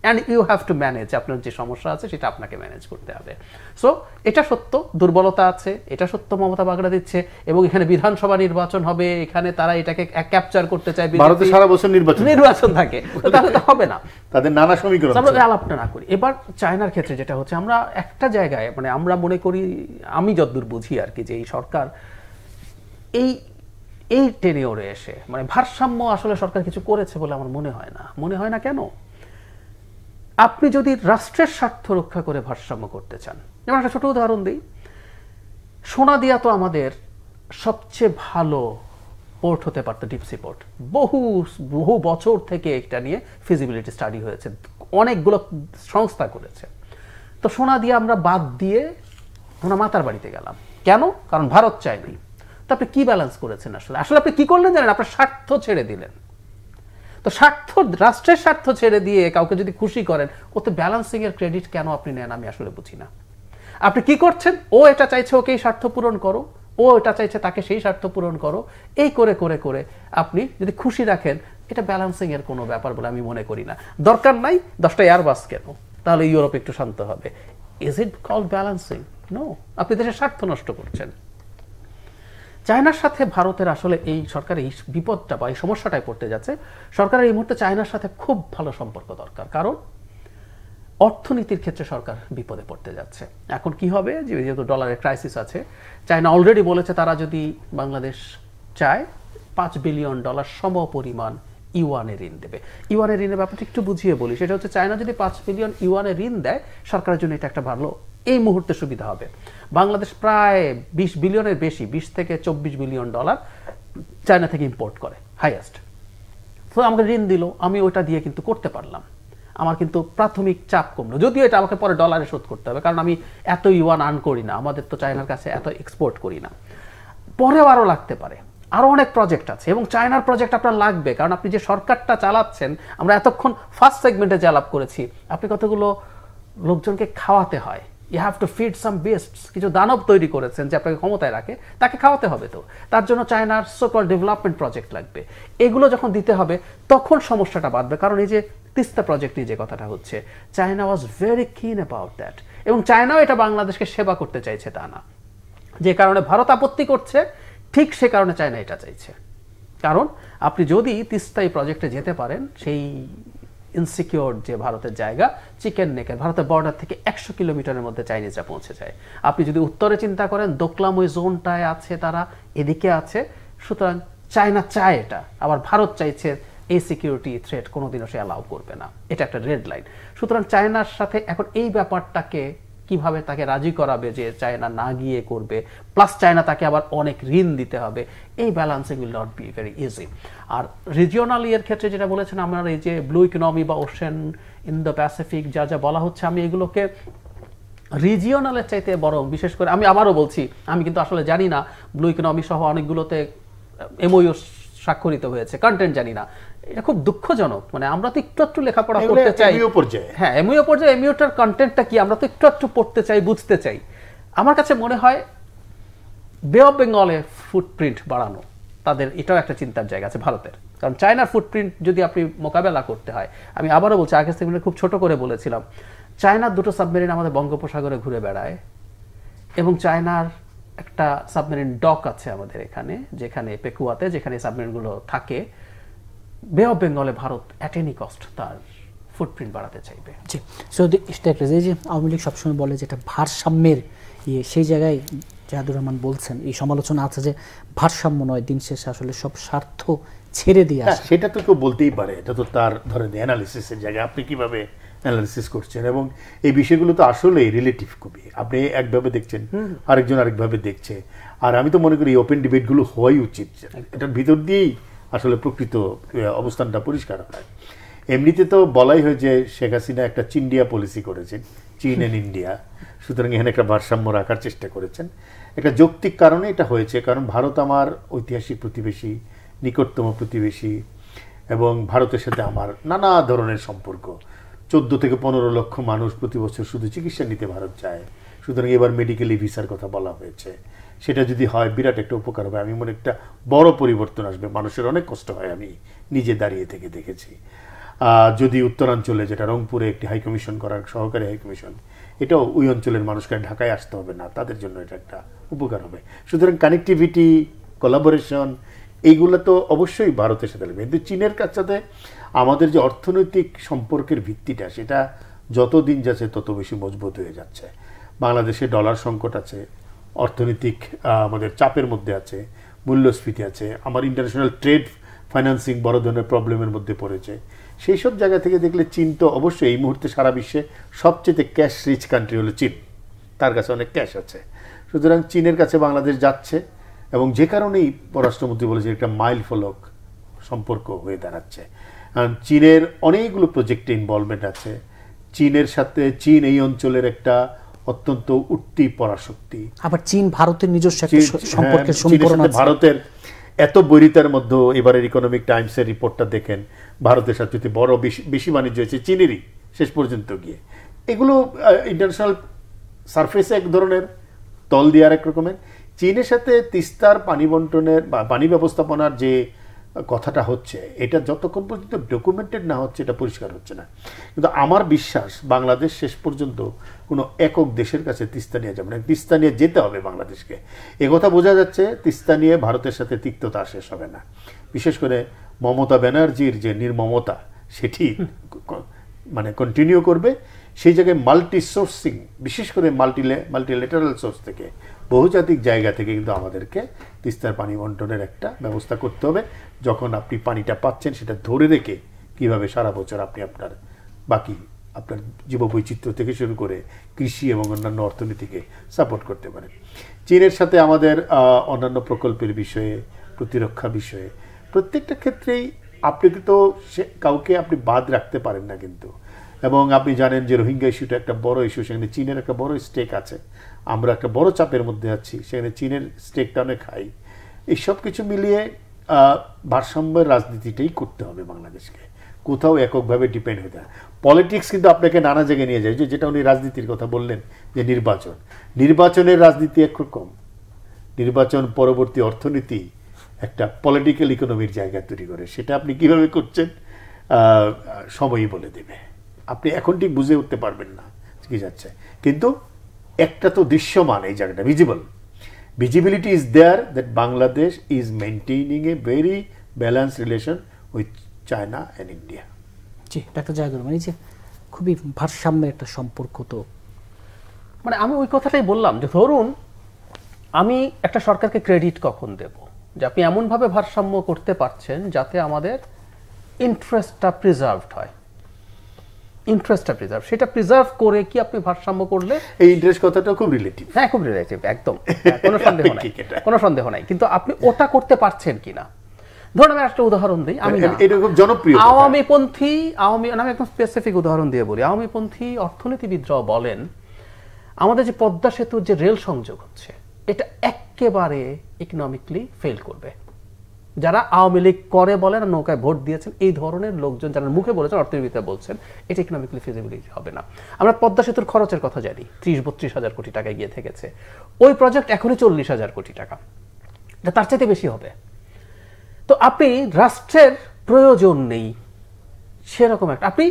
and you have to manage, আপনার যে সমস্যা আছে সেটা আপনাকে ম্যানেজ করতে হবে। সো এটা সত্য, দুর্বলতা আছে, এটা সত্য, মমতা বাগড়া দিচ্ছে, এবং এখানে বিধানসভা নির্বাচন হবে, এখানে তারা এটাকে ক্যাপচার করতে চায়, ভারতে সারা বছর নির্বাচন থাকে, তাহলে তো হবে না, তাদের নানা সমীকরণ। আমরা আলাপটা না করি। এবার চায়নার ক্ষেত্রে যেটা হচ্ছে, আমরা একটা জায়গায় আমরা মনে করি, আমি যতদূর বুঝি আর কি, যে এই সরকার এই টেনিওরে এসে ভারসাম্য আসলে সরকার কিছু করেছে বলে আমার মনে হয় না। কেন? আপনি যদি রাষ্ট্রের স্বার্থ রক্ষা করে ভারসাম্য করতে চান, যেমন একটা ছোট উদাহরণ দিই, সোনাদিয়া তো আমাদের সবচেয়ে ভালো পোর্ট হতে পারতো, ডিপসি পোর্ট, বহু বছর থেকে এটা নিয়ে ফিজিবিলিটি স্টাডি হয়েছে, অনেকগুলো সংস্থা করেছে। তো সোনাদিয়া আমরা বাদ দিয়ে আমরা মাতার বাড়িতে গেলাম, কেন? কারণ ভারত চায়নি। তো আপনি কি ব্যালেন্স করেছেন? আসলে আপনি কি করলেন জানেন? আপনার স্বার্থ ছেড়ে দিলেন। তো রাষ্ট্রের স্বার্থ ছেড়ে দিয়ে কাউকে যদি খুশি করেন, ওতে ব্যালেন্সিং এর ক্রেডিট কেন আপনি নেন আমি আসলে বুঝি না। আপনি কি করছেন? ও এটা চাইছে ওকে এই স্বার্থ পূরণ করো, ও এটা চাইছে তাকে সেই স্বার্থ পূরণ করো, এই করে করে করে আপনি যদি খুশি রাখেন, এটা ব্যালেন্সিং এর কোনো ব্যাপার বলে আমি মনে করি না। দরকার নাই 10টা এয়ারবাস কেন, তাহলে ইউরোপ একটু শান্ত হবে। Is it called balancing? No, আপনি দেশের স্বার্থ নষ্ট করছেন। চায়নার সাথে ভারতের আসলে এই সরকারের এই বিপদটা বা এই সমস্যাটাই পড়তে যাচ্ছে। সরকারের এই মুহূর্তে চায়নার সাথে খুব ভালো সম্পর্ক দরকার, কারণ অর্থনীতির ক্ষেত্রে সরকার বিপদে পড়তে যাচ্ছে। এখন কি হবে, যেহেতু ডলারের ক্রাইসিস আছে, চায়না অলরেডি বলেছে তারা যদি বাংলাদেশ চায় $5 বিলিয়ন সম পরিমাণ ইউয়ানের ঋণ দেবে। ইউয়ানের ঋণের ব্যাপারটা একটু বুঝিয়ে বলি, সেটা হচ্ছে চায়না যদি 5 বিলিয়ন ইউয়ানের ঋণ দেয়, সরকারের জন্য এটা একটা ভালো এই মুহূর্তে সুবিধা হবে। বাংলাদেশ প্রায় 20 বিলিয়নের বেশি, 20 থেকে 24 বিলিয়ন ডলার চায়না থেকে ইম্পোর্ট করে, হাইয়েস্ট। তো আমাকে ঋণ দিল, আমি ওটা দিয়ে কিন্তু করতে পারলাম, আমার কিন্তু প্রাথমিক চাপ কমলো, যদিও এটা আমাকে পরে ডলারে শোধ করতে হবে, কারণ আমি এত ইউয়ান আর্ন করি না, আমাদের তো চায়নার কাছে এত এক্সপোর্ট করি না, পরেও আরও লাগতে পারে, আরও অনেক প্রজেক্ট আছে, এবং চায়নার প্রজেক্ট আপনার লাগবে, কারণ আপনি যে সরকারটা চালাচ্ছেন, আমরা এতক্ষণ ফার্স্ট সেগমেন্টে যে আলাপ করেছি, আপনি কতগুলো লোকজনকে খাওয়াতে হয়, ইউ হ্যাভ টু ফিড সাম বেস্টস, কিছু দানব তৈরি করেছেন যে আপনাকে ক্ষমতায় রাখে, তাকে খাওয়াতে হবে। তো তার জন্য চায়নার সোকল ডেভেলপমেন্ট প্রজেক্ট লাগবে, এগুলো যখন দিতে হবে তখন সমস্যাটা বাড়বে। কারণ এই যে তিস্তা প্রজেক্টে যে কথাটা হচ্ছে, চায়না ওয়াজ ভেরি কিন অ্যাবাউট দ্যাট, এবং চায়নাও এটা বাংলাদেশকে সেবা করতে চাইছে তা না, যে কারণে ভারত আপত্তি করছে, ঠিক সে কারণে চায়না এটা চাইছে। কারণ আপনি যদি তিস্তা এই প্রজেক্টে যেতে পারেন, সেই ইনসিকিউর যে ভারতের জায়গা, চিকেন নেকের ভারতের বর্ডার থেকে 100 কিলোমিটারের মধ্যে চাইনিজরা পৌঁছে যায়। আপনি যদি উত্তরে চিন্তা করেন, দোকলাম ওই জোনটায় আছে, তারা এদিকে আছে, সুতরাং চায়না চায় এটা, আবার ভারত চাইছে এই সিকিউরিটি থ্রেট কোনোদিনও সে অ্যালাউ করবে না, এটা একটা রেড লাইন। সুতরাং চায়নার সাথে এখন এই ব্যাপারটাকে কিভাবে তাকে রাজি করাবে যে চায়না না গিয়ে করবে, প্লাস চায়না তাকে আবার অনেক ঋণ দিতে হবে, এই balancing will not be very easy. আর রিজিওনালি এর ক্ষেত্রে যেটা বলেছেন, আমরা এই যে ব্লু ইকোনমি বা ওশেন ইন দ্য প্যাসিফিক যা যা বলা হচ্ছে, আমি এগুলোকে রিজিওনালের চাইতে বরং, বিশেষ করে আমি আবারও বলছি, আমি কিন্তু আসলে জানি না ব্লু ইকোনমি সহ অনেকগুলোতে এমওইউ স্বাক্ষরিত হয়েছে, কন্টেন্ট জানি না। এটা খুব দুঃখজনক। মানে আমরা তো একটু লেখাপড়া করতে চাই, হ্যাঁ এমওইউ পর্যায়ে, এমওইউটার কন্টেন্টটা কি আমরা তো একটু পড়তে চাই, বুঝতে চাই। আমার কাছে মনে হয় বে অফ বেঙ্গলে ফুটপ্রিন্ট বাড়ানো, তাদের এটাও একটা চিন্তার জায়গা আছে ভারতের। কারণ চায়নার ফুটপ্রিন্ট যদি আপনি মোকাবেলা করতে হয়, আমি আবারও বলছি, আগের সেগমেন্টে খুব ছোট করে বলেছিলাম, চায়নার 2টো সাবমেরিন আমাদের বঙ্গোপসাগরে ঘুরে বেড়ায়, এবং চায়নার একটা সাবমেরিন ডক আছে আমাদের এখানে, যেখানে পেকুয়াতে, যেখানে সাবমেরিনগুলো থাকে। বে অফ বেঙ্গলে ভারত অ্যাট এনি কস্ট তার ফুটপ্রিন্ট বাড়াতে চাইবে। জি, সৌদি এই যে আওয়ামী লীগ সবসময় বলে যেটা ভারসাম্যের সেই জায়গায় জাহাদুর রহমান বলছেন, এই সমালোচনা আছে যে ভারসাম্য নয়, দিন শেষে আসলে সব স্বার্থ ছেড়ে দিয়ে আসে। সেটা তো কেউ বলতেই পারে, এটা তো তার ধরেন অ্যানালিসিসের জায়গা, আপনি কিভাবে অ্যানালিসিস করছেন, এবং এই বিষয়গুলো তো আসলে রিলেটিভ খুবই, আপনি একভাবে দেখছেন, আরেকজন আরেকভাবে দেখছে। আর আমি তো মনে করি ওপেন ডিবেটগুলো হওয়াই উচিত, এটার ভিতর দিয়েই আসলে প্রকৃত অবস্থানটা পরিষ্কার হয়। এমনিতে তো বলাই হয় যে শেখ হাসিনা একটা চিন্ডিয়া পলিসি করেছেন, চীন এন্ড ইন্ডিয়া, সুতরাং এখানে একটা ভারসাম্য রাখার চেষ্টা করেছেন। একটা যৌক্তিক কারণে এটা হয়েছে, কারণ ভারত আমার ঐতিহাসিক প্রতিবেশী, নিকটতম প্রতিবেশী, এবং ভারতের সাথে আমার নানা ধরনের সম্পর্ক। 14 থেকে 15 লক্ষ মানুষ প্রতি বছর শুধু চিকিৎসা নিতে ভারত যায়, সুতরাং এবার মেডিকেল ভিসার কথা বলা হয়েছে। সেটা যদি হয় বিরাট একটা উপকার হবে, আমি মনে একটা বড় পরিবর্তন আসবে। মানুষের অনেক কষ্ট হয়, আমি নিজে দাঁড়িয়ে থেকে দেখেছি। যদি উত্তরাঞ্চলে, যেটা রংপুরে একটি হাইকমিশন করার, সহকারী হাইকমিশন, এটাও ওই অঞ্চলের মানুষকে ঢাকায় আসতে হবে না, তাদের জন্য এটা একটা উপকার হবে। সুতরাং কানেক্টিভিটি, কোলাবোরেশন, এইগুলো তো অবশ্যই ভারতের সাথে লাগবে। কিন্তু চীনের সাথে আমাদের যে অর্থনৈতিক সম্পর্কের ভিত্তিটা, সেটা যত দিন যাচ্ছে তত বেশি মজবুত হয়ে যাচ্ছে। বাংলাদেশে ডলার সংকট আছে, অর্থনৈতিক আমাদের চাপের মধ্যে আছে, মূল্যস্ফীতি আছে, আমার ইন্টারন্যাশনাল ট্রেড ফাইন্যান্সিং বড় ধরনের প্রবলেমের মধ্যে পড়েছে। সেই সব জায়গা থেকে দেখলে চীন তো অবশ্যই এই মুহূর্তে সারা বিশ্বে সবচেয়ে ক্যাশ রিচ কান্ট্রি হলো চীন, তার কাছে অনেক ক্যাশ আছে। সুতরাং চীনের কাছে বাংলাদেশ যাচ্ছে, এবং যে কারণেই পররাষ্ট্রমন্ত্রী বলেছে একটা মাইল ফলক সম্পর্ক হয়ে দাঁড়াচ্ছে। কারণ চীনের অনেকগুলো প্রজেক্টে ইনভলভমেন্ট আছে। চীনের সাথে চীন এই অঞ্চলের একটা অত্যন্ত উঠতি পরাশক্তি। আবার চীন ভারতের নিজস্ব সম্পর্কের সম্পূর্ণ আছে। ভারতের এত বৈরিতার মধ্যে এবারের ইকোনমিক টাইমসের রিপোর্টটা দেখেন, ভারতের সাথে বড় বেশি বাণিজ্য হয়েছে চীনেরই শেষ পর্যন্ত গিয়ে। এগুলো ইন্টারন্যাশনাল সারফেসে এক ধরনের, তল দিয়ে আর এক রকমের। চীনের সাথে তিস্তার পানি বন্টনের বা পানি ব্যবস্থাপনার যে কথাটা হচ্ছে, এটা যতক্ষণ পর্যন্ত ডকুমেন্টেড না হচ্ছে, এটা পরিষ্কার হচ্ছে না। কিন্তু আমার বিশ্বাস বাংলাদেশ শেষ পর্যন্ত কোনো একক দেশের কাছে তিস্তা নিয়ে যাবে না, তিস্তা নিয়ে যেতে হবে বাংলাদেশকে। একথা বোঝা যাচ্ছে, তিস্তা নিয়ে ভারতের সাথে তিক্ততা শেষ হবে না। বিশেষ করে মমতা ব্যানার্জির যে নির্মমতা, সেটি মানে কন্টিনিউ করবে। সেই জায়গায় মাল্টি সোর্সিং, বিশেষ করে মাল্টিলেটারাল সোর্স থেকে, বহুজাতিক জায়গা থেকে কিন্তু আমাদেরকে তিস্তার পানি বন্টনের একটা ব্যবস্থা করতে হবে। যখন আপনি পানিটা পাচ্ছেন, সেটা ধরে রেখে কিভাবে সারা বছর আপনি আপনার বাকি আপনার জীববৈচিত্র্য থেকে শুরু করে কৃষি এবং অন্যান্য অর্থনীতিকে সাপোর্ট করতে পারেন। চীনের সাথে আমাদের অন্যান্য প্রকল্পের বিষয়ে, প্রতিরক্ষা বিষয়ে, প্রত্যেকটা ক্ষেত্রেই আপনি তো কাউকে আপনি বাদ রাখতে পারেন না কিন্তু। এবং আপনি জানেন যে রোহিঙ্গা ইস্যুটা একটা বড় ইস্যু, সেখানে চীনের একটা বড় স্টেক আছে। আমরা একটা বড় চাপের মধ্যে আছি, সেখানে চীনের স্টেকটা অনেক হাই। এই সব কিছু মিলিয়ে ভারসাম্যের রাজনীতিটাই করতে হবে বাংলাদেশকে, কোথাও এককভাবে ডিপেন্ড হতে হয়। পলিটিক্স কিন্তু আপনাকে নানা জায়গায় নিয়ে যায়, যেটা উনি রাজনীতির কথা বললেন, যে নির্বাচনের রাজনীতি একরকম, নির্বাচন পরবর্তী অর্থনীতি একটা পলিটিক্যাল ইকোনমির জায়গা তৈরি করে। সেটা আপনি কিভাবে করছেন সময়ই বলে দেবে, আপনি এখন ঠিক বুঝে উঠতে পারবেন না কি যাচ্ছে। কিন্তু একটা তো দৃশ্যমান এই জায়গাটা, visibility is there that Bangladesh is maintaining a very balance relation with China and India. জি, ডাক্তার জাহাদুর রহমান, এই যে খুবই ভারসাম্যের একটা সম্পর্ক, তো মানে আমি ওই কথাটাই বললাম যে ধরুন আমি একটা সরকারকে ক্রেডিট কখন দেব, যে আপনি এমনভাবে ভারসাম্য করতে পারছেন যাতে আমাদের ইন্টারেস্টটা প্রিজার্ভড হয়। সেটা প্রিজার্ভ করে কি আপনি ভারসাম্য করলে, এই ইন্টারেস্ট কথাটা খুব রিলেটিভ। হ্যাঁ, খুব রিলেটিভ, একদম, কোনো সন্দেহ নাই। কিন্তু আপনি ওটা করতে পারছেন কিনা। ধরুন আমি একটা উদাহরণ দিই, আমি জনপ্রিয় আওয়ামীপন্থী, আমি একদম স্পেসিফিক উদাহরণ দিয়ে বলি, আওয়ামীপন্থী অর্থনীতিবিদরাও বলেন আমাদের যে পদ্মা সেতুর যে রেল সংযোগ হচ্ছে এটা একেবারে ইকোনমিকলি ফেল করবে। যারা আওয়ামী লীগ করে বলেন নৌকায় ভোট দিয়েছেন এই ধরনের লোকজন যারা মুখে বলেছেন, অর্থনীতিতে বলছেন, এটা ইকোনমিকলি ফিজিবিলিটি হবে না। আমরা পদ্মা সেতুর খরচের কথা জানি, 30-32 হাজার কোটি টাকা গিয়ে থেকেছে। ওই প্রজেক্ট এখনই 40 হাজার কোটি টাকা, এটা তার চাইতে বেশি হবে। তো আপনি রাষ্ট্রের প্রয়োজন নেই সেরকম একটা, আপনি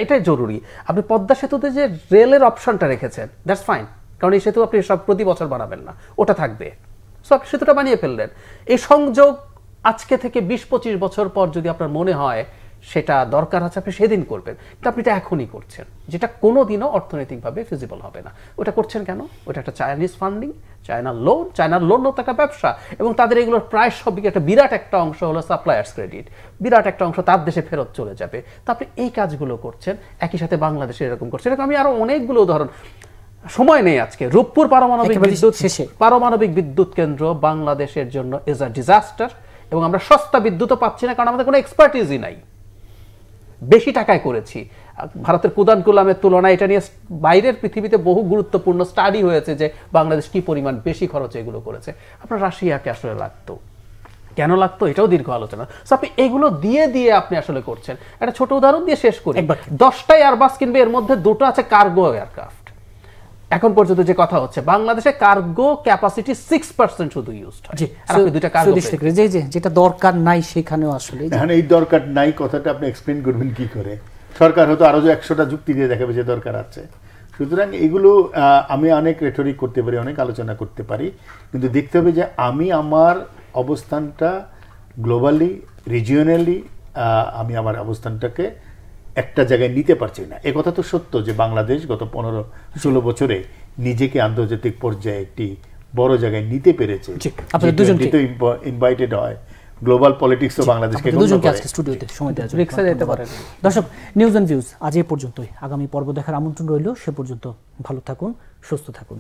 এটাই জরুরি, আপনি পদ্মা সেতুতে যে রেলের অপশনটা রেখেছেন দ্যাটস ফাইন, কারণ এই সেতু আপনি সব প্রতি বছর বানাবেন না, ওটা থাকবে। সো আপনি সেতুটা বানিয়ে ফেললেন। এই সংযোগ আজকে থেকে 20-25 বছর পর যদি আপনার মনে হয় সেটা দরকার আছে, আপনি সেদিন করবেন, কিন্তু আপনি এটা এখনই করছেন, যেটা কোনোদিনও অর্থনৈতিকভাবে ফিজিবল হবে না। ওটা করছেন কেন? ওটা একটা চাইনিজ ফান্ডিং, চায়নার লোন তো একটা ব্যবসা, এবং তাদের এগুলোর প্রায় সবই একটা বিরাট একটা অংশ হলো সাপ্লায়ার্স ক্রেডিট, বিরাট একটা অংশ তার দেশে ফেরত চলে যাবে। তো আপনি এই কাজগুলো করছেন, একই সাথে বাংলাদেশে এরকম করছেন। এরকম আমি আরো অনেকগুলো উদাহরণ, সময় নেই আজকে। রূপপুর পারমাণবিক বিদ্যুৎ কেন্দ্র বাংলাদেশের জন্য ইজ আ ডিজাস্টার, এবং আমরা সস্তা বিদ্যুৎও পাচ্ছি না, কারণ আমাদের কোনো এক্সপার্টিজই নাই। বেশি টাকায় করেছি। ভারতের কুদানকুলামের তুলনায় এটা নিয়ে বাইরের পৃথিবীতে বহু গুরুত্বপূর্ণ স্টাডি হয়েছে যে বাংলাদেশ কি পরিমাণ বেশি খরচে এগুলো করেছে। আপনার রাশিয়াকে আসলে লাগতো, কেন লাগতো এটাও দীর্ঘ আলোচনা। আপনি এগুলো দিয়ে দিয়ে আপনি আসলে করছেন। একটা ছোট উদাহরণ দিয়ে শেষ করি, 10টাই এয়ারবাস কিনবে, এর মধ্যে 2টো আছে কার্গো এয়ারক্রাফট। এখন পর্যন্ত যে কথা হচ্ছে বাংলাদেশে কার্গো ক্যাপাসিটি 6% শুধু ইউজড হয়। আপনি দুইটা কার্গো যেটা দরকার নাই সেখানেও আসলে এখন এই দরকার নাই কথাটা আপনি এক্সপ্লেইন করবেন কি করে? সরকার হয়তো আরো 100টা যুক্তি দিয়ে দেখাবে যে দরকার আছে। সুতরাং এগুলো আমি অনেক রেটরিক করতে পারি, অনেক আলোচনা করতে পারি, কিন্তু দেখতে হবে যে আমি আমার অবস্থানটা গ্লোবালি, রিজিওনালি আমি আমার অবস্থানটাকে একটা জায়গায় নিতে পারছি না। এ কথা তো সত্য যে বাংলাদেশ গত 15-16 বছরে নিজেকে আন্তর্জাতিক পর্যায়ে একটি বড় জায়গায় নিতে পেরেছে। ইনভাইটেড হয়, গ্লোবাল পলিটিক্সও বাংলাদেশকে স্টুডিওতে সময় দেওয়ার জন্য। দর্শক, নিউজ অ্যান্ড ভিউজ আজ এই পর্যন্তই। আগামী পর্ব দেখার আমন্ত্রণ রইল। সে পর্যন্ত ভালো থাকুন, সুস্থ থাকুন।